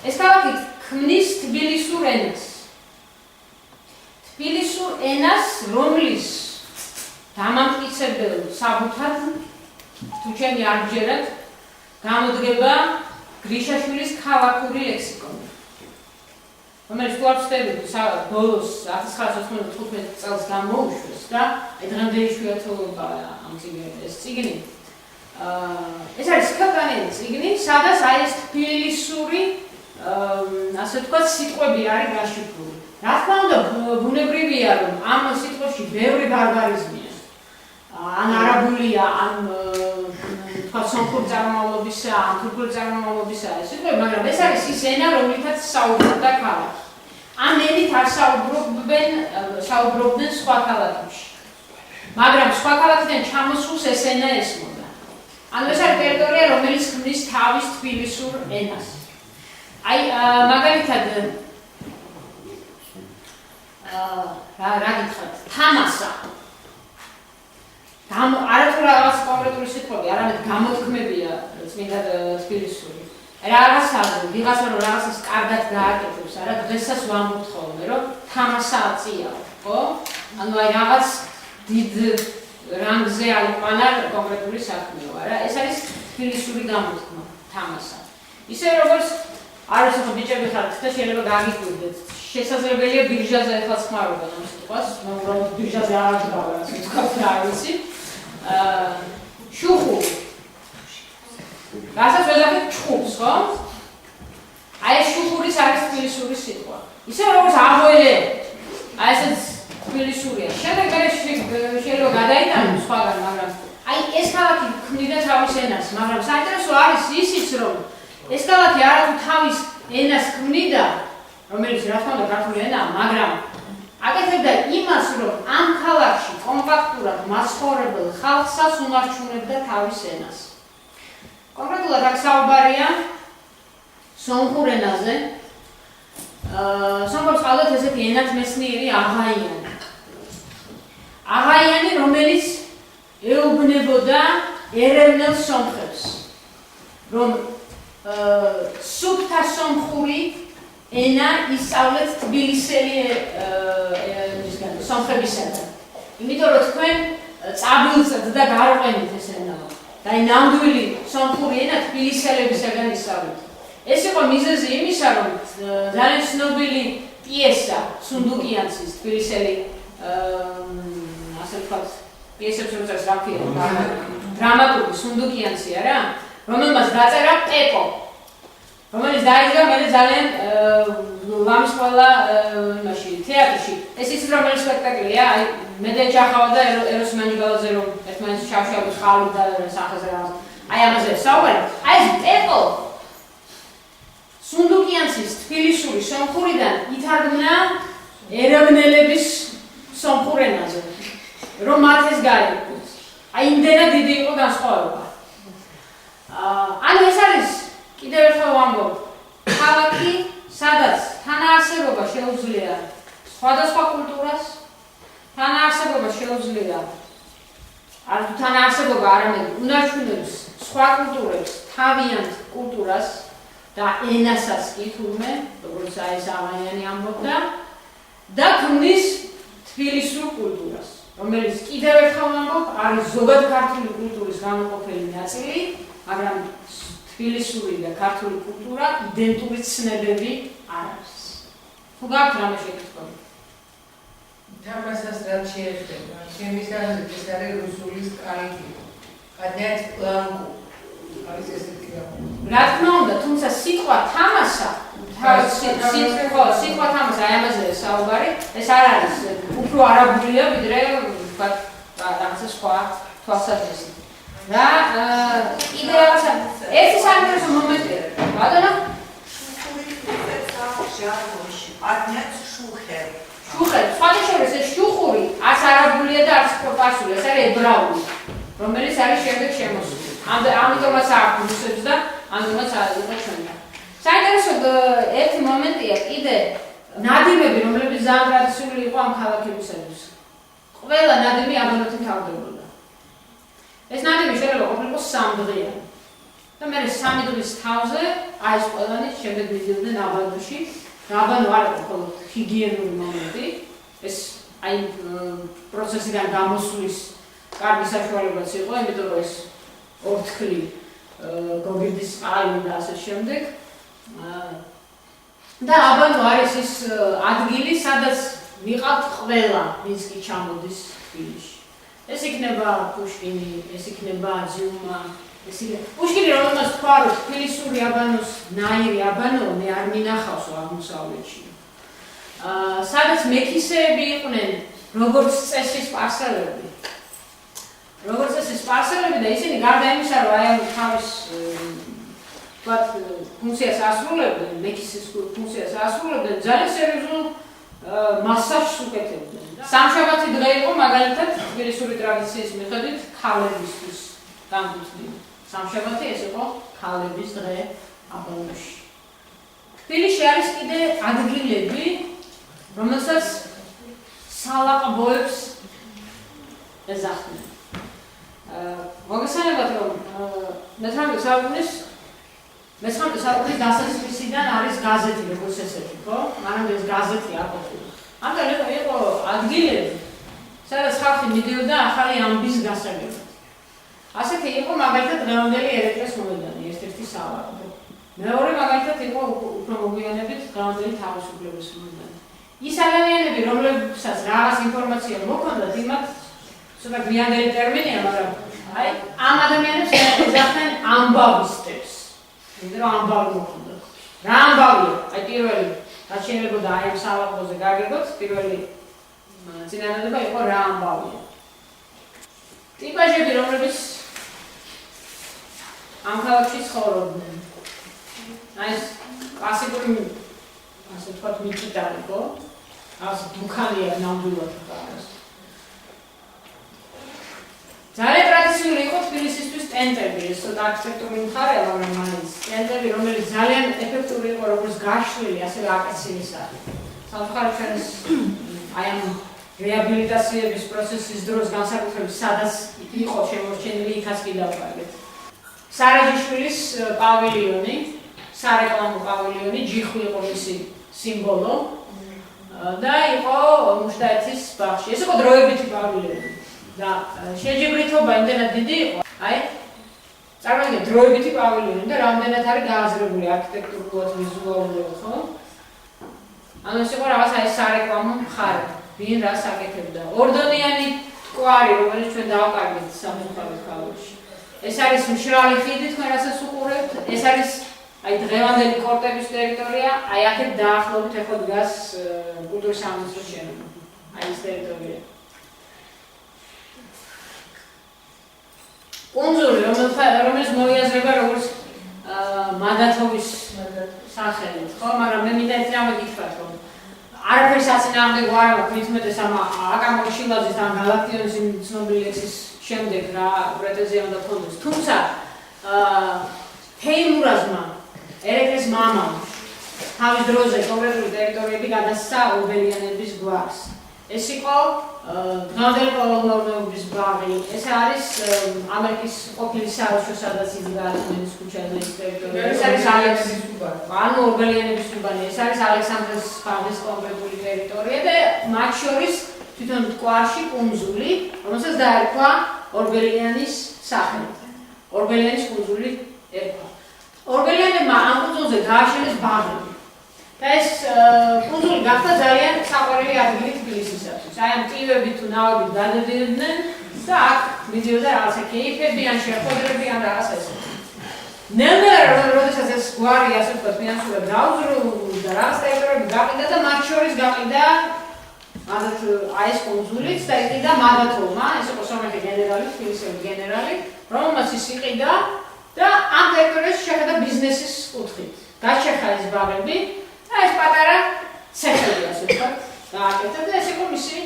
ეს ქალაქი ქმნის თბილისურ ენას. თბილისურ ენას, რომლის დამამტკიცებელ საბუთად თუ ჩემი არ გჯერათ, გამოდგება გრიშაშვილის ქალაქური ლექსიკონი. რომელიც თუ არ ვცდებით, ბოლოს 1995 წელს გამოუშვეს და დღემდე იშვიათობა ამ წიგნში ეს წიგნი. ეს არის ქალკანელი წიგნი, სადაც აი ეს თბილისური ასე ვთქვათ, სიტყვები არის გაშიფრული. რა თქმა უნდა, ბუნებრივია, რომ ამ სიტყვებში ბევრი ბარბარიზმია. ან არაბულია, ან ვთქვათ, სომხური წარმომავლობისა, ან თურქული წარმომავლობისა ეს სიტყვები, მაგრამ ეს არის ის ენა, რომლითაც საუბრობდა ქალაქი. ამ ენით არ საუბრობდნენ სხვა ქალაქებში. მაგრამ სხვა ქალაქიდან ჩამოსულს ეს ენა ესმოდა. ანუ ეს არის ტერიტორია, რომელიც ქმნის თავის თბილისურ ენას. აი მაგალითად რა გითხრათ, თამასა. არათუ რაღაც კონკრეტული სიტყვები, არამედ გამოთქმებია წმინდა თბილისური. რაღაცა ვიღაცა რომ რაღაცას კარგად გააკეთებს, არა დღესაც ვამბობთ ხოლმე, რომ თამასა აწიაო, ხო? ანუ აი რაღაც დიდ რანგზე აიყვანა კონკრეტული საქმეო, არა? ეს არის თბილისური გამოთქმა, თამასა. ისე როგორც არის ხო ბიჭები ხართ და შეიძლება გაგიკვირდეთ. შესაძლებელია ბირჟაზე ახლა ხმარობენ ამ სიტყვას, უბრალოდ ბირჟაზე არ აღდგავა, ასე ვთქვათ, რა ვიცი. შუხუ. რასაც ვეძახით ჩხუბს, ხო? აი ეს შუხურიც არის თბილისური სიტყვა. ისე როგორც ამოელე. აი ესეც თბილისურია. შემდეგ შეიძლება გადაიტანოს სხვაგან, მაგრამ აი ეს ქალაქი ქმნიდა თავის ენას, მაგრამ საინტერესო არის ისიც, რომ ეს ქალაქი არათუ თავის ენას ქმნიდა, რომელიც რა თქმა უნდა ქართული ენაა, მაგრამ აკეთებდა იმას, რომ ამ ქალაქში კომპაქტურად მაცხოვრებელ ხალხსაც უნარჩუნებდა თავის ენას. კონკრეტულად აქ საუბარია სომხურ ენაზე. სომხებს ყავდათ ესეთი ენათმეცნიერი აღაიანი. აღაიანი, რომელიც ეუბნებოდა ერევნელ სომხებს, რომ სუფთა სომხური ენა ისწავლეთ თბილისელი სომხებისაგან. იმიტომ რომ თქვენ წაბილწეთ და გარყენით ეს ენა. და ნამდვილი სომხური ენა თბილისელებისაგან ისწავლეთ. ეს იყო მიზეზი იმისა, რომ ძალიან ცნობილი პიესა სუნდუკიანცის თბილისელი ასე ვთქვათ, პიესებს როცა რაფია დრამატურგი სუნდუკიანცი არა, რომელმაც დაწერა პეპო, რომელიც დაიდგა მერე ძალიან ლამის ყველა იმაში თეატრში. ეს ის რომელი სპექტაკლია, აი მედე ჩახავა და ეროს მანჯგალაძე რომ ერთმანეთს შავშავით ხავით და სახეზე რაღაც. აი ამაზე საუბარი. აი ეს პეპო სუნდუკიანცის თბილისური სომხურიდან ითარგმნა ერევნელების სომხურ ენაზე, რომ მათ ეს გაიგოთ. აი იმდენად დიდი იყო განსხვავება. ანუ ეს არის კიდევ ერთხელ ვამბობ, ქალაქი, სადაც თანაარსებობა შეუძლია სხვადასხვა კულტურას, თანაარსებობა შეუძლია არც თანაარსებობა არამედ უნარჩუნებს სხვა კულტურებს, თავიანთ კულტურას და ენასაც კი თურმე, როგორც აი ეს აღანიანი ამბობდა და ქმნის თბილისურ კულტურას, რომელიც კიდევ ერთხელ ვამბობ, არის ზოგად ქართული კულტურის განუყოფელი ნაწილი, მაგრამ თბილისური და ქართული კულტურა იდენტური ცნებები არ არის. თუ გაქვთ რამე შეკითხვები? თამასას რაც შეეხება, ჩემის აზრით ეს არის რუსული სტაილი. გადაეც პლანკუ. არის ესეთი რამე. რა თქმა უნდა, თუმცა სიტყვა თამასა, სიტყვა თამასა, აი ამაზე საუბარი, ეს არ არის უფრო არაბულია, ვიდრე ვთქვათ, რაღაცა სხვა თვალსაზრისით. რა კიდე რაღაცა ერთი საინტერესო მომენტია. ბატონო? შუხერი, სხვადასხვა ეს შუხური, არც არაბულია და არც სპორტასული, ეს არის ებრაული, რომელიც არის შემდეგ შემოსული. ამიტომაც აქვს რუსებს და ამიტომაც არის ჩვენთან. საინტერესო ერთი მომენტია კიდე ნადიმები, რომლებიც ძალიან ტრადიციული იყო ამ ქალაქებისათვის. ყველა ნადიმი აბანოთი თავდებოდა. ეს ნადიმი შეიძლება ყოფილიყო 3 დღიანი. და მე 3 დღის თავზე აი ეს ყველანი შემდეგ მიდიოდნენ აბანოში. აბანო არ იყო მხოლოდ ჰიგიენური მომენტი, ეს აი პროცესიდან გამოსვლის კარგი საშუალებაც იყო, იმიტომ რომ ეს ორთქლი გოგირდის წყალი და ასე შემდეგ. და აბანო არის ის ადგილი, სადაც ვიყავთ ყველა, ვინც კი ჩამოდის თბილისში. ეს იქნება პუშკინი, ეს იქნება ძიუმა, ეს იქნება პუშკინი, რომელსაც თქვა, რომ თბილისური აბანოს ნაირი აბანო მე არ მინახავსო აღმოსავლეთში. სადაც მექისეები იყვნენ, როგორც წესის სპარსელები. როგორც წესის სპარსელები და ისინი გარდა იმისა, რომ აი თავის ვთქვათ ფუნქციას ასრულებდნენ, მექისის ფუნქციას ასრულებდნენ, ძალიან სერიოზულ მასაჟს უკეთებდნენ. სამშაბათი დღე იყო მაგალითად თბილისური ტრადიციის მიხედვით ქალებისთვის განკუთვნილი. სამშაბათი ეს იყო ქალების დღე აბანოში. თბილისში არის კიდე ადგილები, რომელსაც სალაყბოებს ეძახდნენ. მოგესალმებათ, რომ მე-19 საუკუნის დასაწყისიდან არის გაზეთი, როგორც ესეთი, ხო? მანამდე ეს გაზეთი არ ყოფილა. ამიტომ იყო ადგილები, სადაც ხალხი მიდიოდა ახალი ამბის გასაგებად. ასეთი იყო მაგალითად დღევანდელი ელექტროს მოედანი, ერთ-ერთი სალაყბო. მეორე მაგალითად იყო უფრო მოგვიანებით დღევანდელი თავისუფლების მოედანი. ის ადამიანები, რომლებსაც რაღაც ინფორმაცია მოქონდათ, იმათ ცოტა გვიანდელი ტერმინია, მაგრამ აი ამ ადამიანებს ეძახდნენ ამბავისტებს. იმიტომ რომ ამბავი მოქონდათ. რა ამბავია? აი პირველი რაც შეიძლება აი ამ სალაყბოზე გაგეგოთ, პირველი წინადადება იყო რა ამბავია. ტიპაჟები, რომლებიც ამ ქალაქში ცხოვრობდნენ. აი ეს კლასიკური ასე ვთქვათ მიკიტარი იყო. ასე დუქანია ნამდვილად ხარ. ძალიან ტრადიციული იყო თბილისისთვის ტენტები, ეს არქიტექტურული მხარეა, მაგრამ მაინც ტენტები, რომელიც ძალიან ეფექტური იყო როგორც გაშლილი, ასევე აკეცილის. სამხაროდ ჩვენს აი ამ რეაბილიტაციების პროცესის დროს განსაკუთრებით სადაც იყო შემორჩენილი, იქაც კი დავყარეთ. სარაჯიშვილის პავილიონი, სარეკლამო პავილიონი, ჯიხვი იყო მისი სიმბოლო და იყო მუშტაეთის ბაღში. ეს იყო დროებითი პავილიონი. და შეჯიბრითობა იმდენად დიდი იყო, აი წარმოიდგინეთ დროებითი პავილიონი და რამდენად არის გააზრებული არქიტექტურულად, ვიზუალურად, ხო? ანუ ეს იყო რაღაც აი სარეკლამო მხარე, ვინ რას აკეთებდა. ორდონიანი მტკვარი, რომელიც ჩვენ დავაკარგეთ სამწუხაროდ ქალაქში. ეს არის მშრალი ხიდი, თქვენ რასაც უყურებთ, ეს არის აი დღევანდელი კორტების ტერიტორია, აი აქეთ დაახლოებით ეხლა დგას კულტურის სამინისტროს შენობა. აი ეს ტერიტორია. კუნძული, რომელიც მოიაზრება როგორც მადათოვის სახელით, ხო? მაგრამ მე მინდა ეს რამე გითხრათ, რომ არაფერს აწინააღმდეგო არ აქვს, მithumetes ამ აკამო შილაძის ან გალაქტიონის ცნობილი ლექსის შემდეგ რა პრეტენზია უნდა ქონდეს. თუმცა თეიმურაზმა ერექეს მამამ თავის დროზე კონკრეტული ტერიტორიები გადასცა ორბელიანების გვარს. ეს იყო დღევანდელი კოლონიალობის ბაღი. ეს არის ამერიკის ყოფილი საელჩო, სადაც იდგა ათონის ქუჩაზე ეს ტერიტორია. ეს არის ალექსის უბანი. ანუ ორბელიანების უბანი. ეს არის ალექსანდრეს ბაღის კონკრეტული ტერიტორია და მათ შორის თვითონ მტკვარში კუნძული, რომელსაც დაერქვა ორბელიანის სახელი. ორბელიანის კუნძული ერქვა. ორბელიანებმა ამ კუნძულზე გააშენეს ბაღები. და ეს კუნძული გახდა ძალიან საყვარელი ადგილი თბილისისათვის. აი ამ ტივები თუ ნავებით გადადიოდნენ და აქ მიდიოდა რაღაცა კეიფები ან შეხვედრები ან რაღაც ესეთი. ნელ-ნელა როდესაც ეს გვარი ასე ვთქვათ ფინანსურად დაუზრუნდა, რაღაც ტერიტორიები გაყიდა და მათ შორის გაყიდა მაგათ აი ეს კუნძულიც და იყიდა მადათოვმა, ეს იყო სომეხი გენერალი, თბილისელი გენერალი, რომელმაც ის იყიდა და ამ ტერიტორიას შეხედა ბიზნესის კუთხით. გაჩეხა ეს ბაღები და ეს პატარა ციხელი ასე ვთქვათ გააკეთა და ეს იყო მისი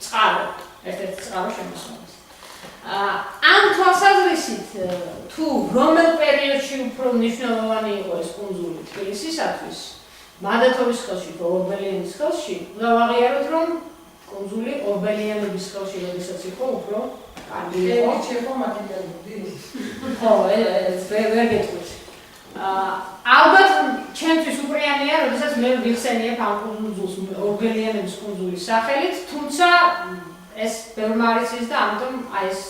წყარო, ერთ-ერთი წყარო შემოსავლის. ამ თვალსაზრისით თუ რომელ პერიოდში უფრო მნიშვნელოვანი იყო ეს კუნძული თბილისისათვის, მადათოვის ხელში თუ ორბელიანის ხელში, უნდა ვაღიაროთ, რომ კუნძული ორბელიანების ხელში როდესაც იყო უფრო კარგი იყო. ჩემო მატერიალური. ხო, ვერ გეტყვით. ალბათ ჩემთვის უპრიანია, როდესაც მე ვიხსენიებ ამ კუნძულს ორბელიანების კუნძულის სახელით, თუმცა ეს ბევრმა არ იცის და ამიტომ აი ეს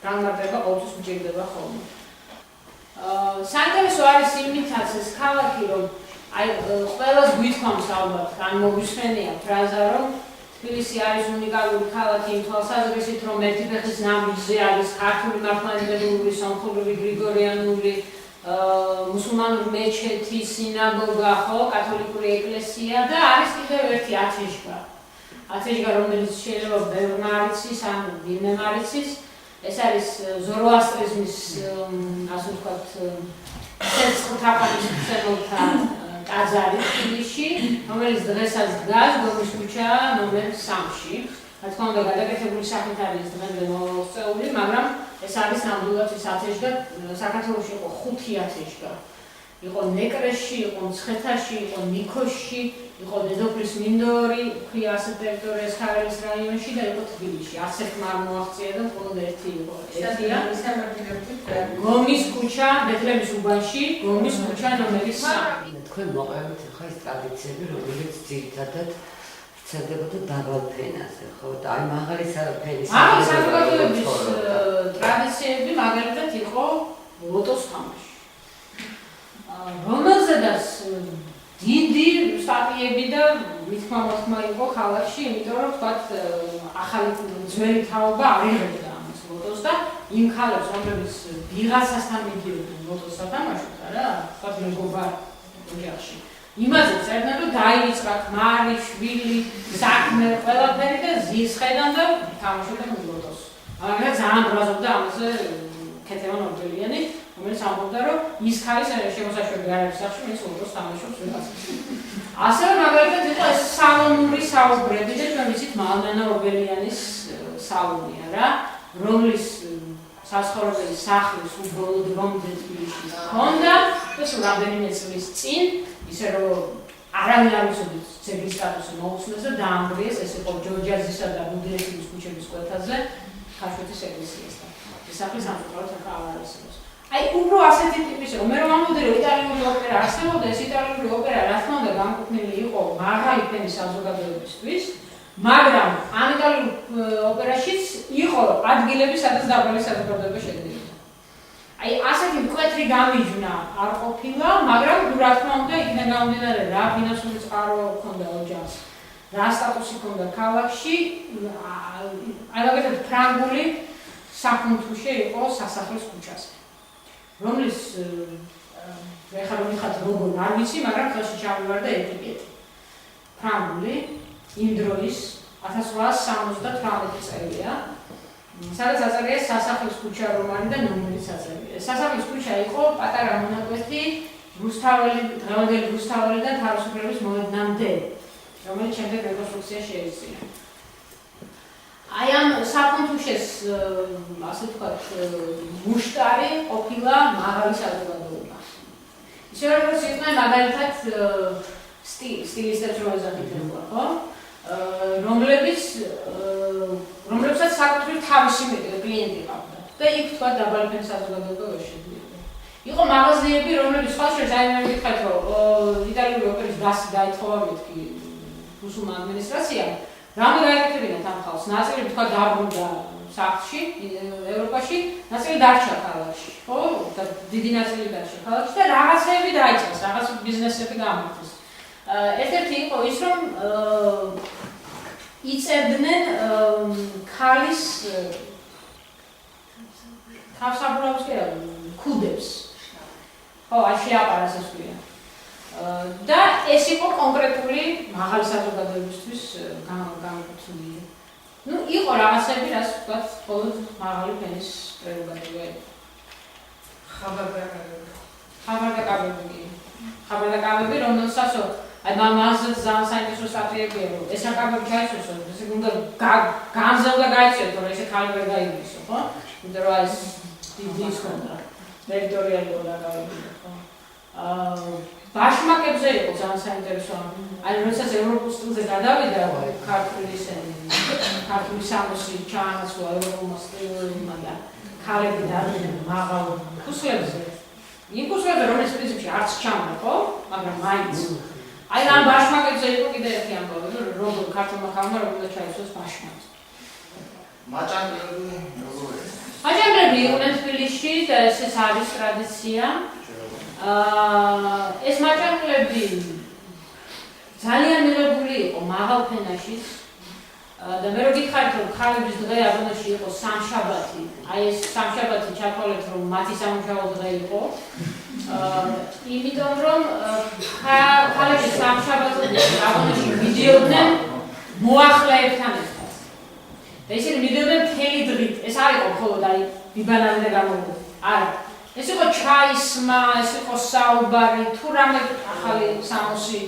განმარტება ყოველთვის მჭირდება ხოლმე. საინტერესო არის იმითაც ეს ქალაქი, რომ აი ყველას გვითხოვს ალბათ, ან მოგვისმენია ფრაზა, რომ თბილისი არის უნიკალური ქალაქი იმ თვალსაზრისით, რომ ერთი ფეხის ნაბიჯზე არის ქართული მართლმადიდებლური, სომხური, გრიგორიანული, მუსულმანური მეჩეთი, სინაგოგა, ხო, კათოლიკური ეკლესია და არის კიდევ ერთი ათეშგა. ათეშგა, რომელიც შეიძლება ბევრმა არ იცის, ან ვინმემ არ იცის, ეს არის ზოროასტრიზმის, ასე ვთქვათ, ცეცხლთაყვანის მცემელთა ტაძარი თბილისში, რომელიც დღესაც დგას გომის ქუჩა ნომერ 3-ში. რა თქმა უნდა, გადაკეთებული სახით არის დღემდე მოწეული, მაგრამ ეს არის ნამდვილად ის ათეშგა. საქართველოში იყო 5 ათეშგა. იყო ნეკრესში, იყო მცხეთაში, იყო ნიქოსში, იყო დედოფლის მინდორი, ქვია ასე ტერიტორიას ხარელის რაიონში და იყო თბილისში. არც ერთმა არ მოაღწია და მხოლოდ ერთი იყო. ერთია გომის ქუჩა, ბეთლემის უბანში, გომის ქუჩა ნომერი 3. თქვენ მოყევით ხა ეს ტრადიციები, რომელიც ძირითადად ვრცელდებოდა დაბალ ფენაზე, ხო? და აი მაღალი ფენის საზოგადოების ტრადიციები მაგალითად იყო ლოტოს თამაში. რომელზედაც დიდი სტატიები და მithმა იყო ქალაქში, იმიტომ რომ თქვათ ახალი ძველი თაობა არ იღებდა ამას ლოტოს და იმ ქალებს, რომლებიც ვიღაცასთან მიდიოდნენ ლოტოს სათამაშოდ, არა, თქვათ მეგობარ ოჯახში. იმაზე წერდნენ, რომ დაიწყა ქმარი, შვილი, საქმე, ყველაფერი და ზის ხედან და თამაშობდა ლოტოს. მაგრამ ძალიან ბრაზობდა ამაზე ქეთევან ორბელიანი, რომელიც ამბობდა, რომ ის ხარის შემოსაშვები არ არის სახში, მის ლოტოს თამაშობს ვიღაცას. ასევე მაგალითად იყო ეს სალონური საუბრები და ჩვენ ვიცით მალმენა ორბელიანის სალონი, არა, რომლის საცხოვრებელი სახლის უბრალოდ რომდე თბილისში ჰქონდა და სულ რამდენიმე წლის წინ ისე რომ არავინ არ იცოდით ძეგლის სტატუსი მოუწნეს და დაანგრიეს, ეს იყო ჯორჯიაზისა და ბუდიაშვილის ქუჩების კვეთაზე ხაშუეთის ეკლესიასთან. ეს სახლი სამწუხაროდ ახლა არ არსებობს. აი უფრო ასეთი ტიპის რომ მე რომ ამბობდი რომ იტალიური ოპერა არსებობდა, ეს იტალიური ოპერა რა თქმა უნდა განკუთვნილი იყო მაღალი ფენის საზოგადოებისთვის, მაგრამ ამ იტალიური ოპერაშიც იყო ადგილები, სადაც დაბალი საზოგადოება შედიოდა. აი ასეთი მკვეთრი გამიჯვნა არ ყოფილა, მაგრამ რა თქმა უნდა იქიდან გამომდინარე რა ფინანსური წყარო ჰქონდა ოჯახს, რა სტატუსი ჰქონდა ქალაქში, აი მაგალითად ფრანგული საფუნთუშე იყო სასახლის ქუჩაზე, რომლის ეხლა რომ მიხართ როგორ არ ვიცი, მაგრამ ხელში ჩავივარ და ეტიკეტი. ფრანგული იმ დროის 1878 წელია, სადაც აწერია სასახლის ქუჩა რომანი და ნომერიც აწერია. სასახლის ქუჩა იყო პატარა მონაკვეთი დღევანდელი რუსთაველიდან თავისუფლების მოედნამდე, რომელიც შემდეგ რეკონსტრუქცია შეეწია. აი ამ საფუნთუშეს ასე ვთქვათ მუშტარი ყოფილა მაღალი საზოგადოება. ისე როგორც იყვნენ მაგალითად სტილისტებს რო ეზახითებულა, ხო? რომლებსაც საკუთრივ თავისი კლიენტი ყავდა და იქ თქვა დაბალი ფენის საზოგადოება ვერ შედიოდა. იყო მაღაზიები, რომლებიც სხვა შორის აი მე ვიტყვით, რომ იტალიური ოპერის დასი დაითხოვა მეთქი რუსულმა ადმინისტრაციამ. რამე გაეკეთებინათ ამ ხალხს? ნაწილი თქვა დაბრუნდა სახლში, ევროპაში, ნაწილი დარჩა ქალაქში, ხო? და დიდი ნაწილი დარჩა ქალაქში და რაღაცები დაიწყეს, რაღაც ბიზნესები გამართეს. ერთ-ერთი იყო ის, რომ იწერდნენ ქალის თავსაბურავს კი ქუდებს. ხო, აი შეაპარას ეს ქვია. და ეს იყო კონკრეტული მაღალი საზოგადოებისთვის განკუთვნილი. ნუ იყო რაღაცები, რაც ვთქვათ, მხოლოდ მაღალი ფენის პრეროგატივა იყო. ხაბარდაკავები, რომელსაც აი მამაზეც ძალიან საინტერესო სტატიებია, რომ ეს აკაბები ჩაისვეს, ესე უნდა განზევდა გაიწიოთ, რომ ესე ხალი ვერ გაიგისო, ხო? იმიტომ რომ ეს დიდი ის ხონდა, ტერიტორიალი აკაბები, ხო? ბაშმაკებზე იყო ძალიან საინტერესო. აი როდესაც ევროპულ სტილზე გადავიდა ქართული სამოსი ჩაანაცვლა ევროპულმა სტილმა და ქალები დადგნენ მაღალ ქუსლებზე. იმ ქუსლებზე, რომელიც პრინციპში არც ჩამდა, ხო? მაგრამ მაინც. აი ამ ბაშმაკებზე იყო კიდე ერთი ამბავი, რომ ქართულმა ხალხმა რომ უნდა ჩაისვეს ბაშმაკი. მაჭანგლები როგორია? მაჭანგლები იყვნენ თბილისში და ეს არის ტრადიცია. ეს მაჭანგლები ძალიან მიღებული იყო მაღალ ფენაშიც და მე რო გითხარით რომ ქალების დღე აბანოში იყო სამშაბათი, აი ეს სამშაბათი ჩათვალეთ რომ მათი სამუშაო დღე იყო. იმიტომ რომ ქალები სამშაბათს აბანოში მიდიოდნენ მოახლეებთან ერთად. და ისინი მიდიოდნენ მთელი დღით. ეს არ იყო მხოლოდ აი ბიბანამდე გამოვიდა. არა. ეს იყო ჩაისმა, ეს იყო საუბარი, თუ რამე ახალი სამოსი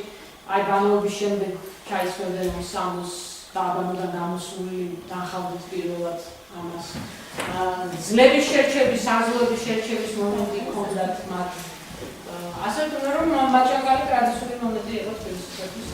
აი ბანაობის შემდეგ ჩაისვებდნენ სამოსს და აბანოდან გამოსული დახავდით პირველად ამას. ძლების შერჩევის, საზღვრების შერჩევის მომენტი ჰქონდათ მათ. ასე ვთქვათ, რომ მაჭანგალი ტრადიციული მომენტი იყო თბილისისათვის.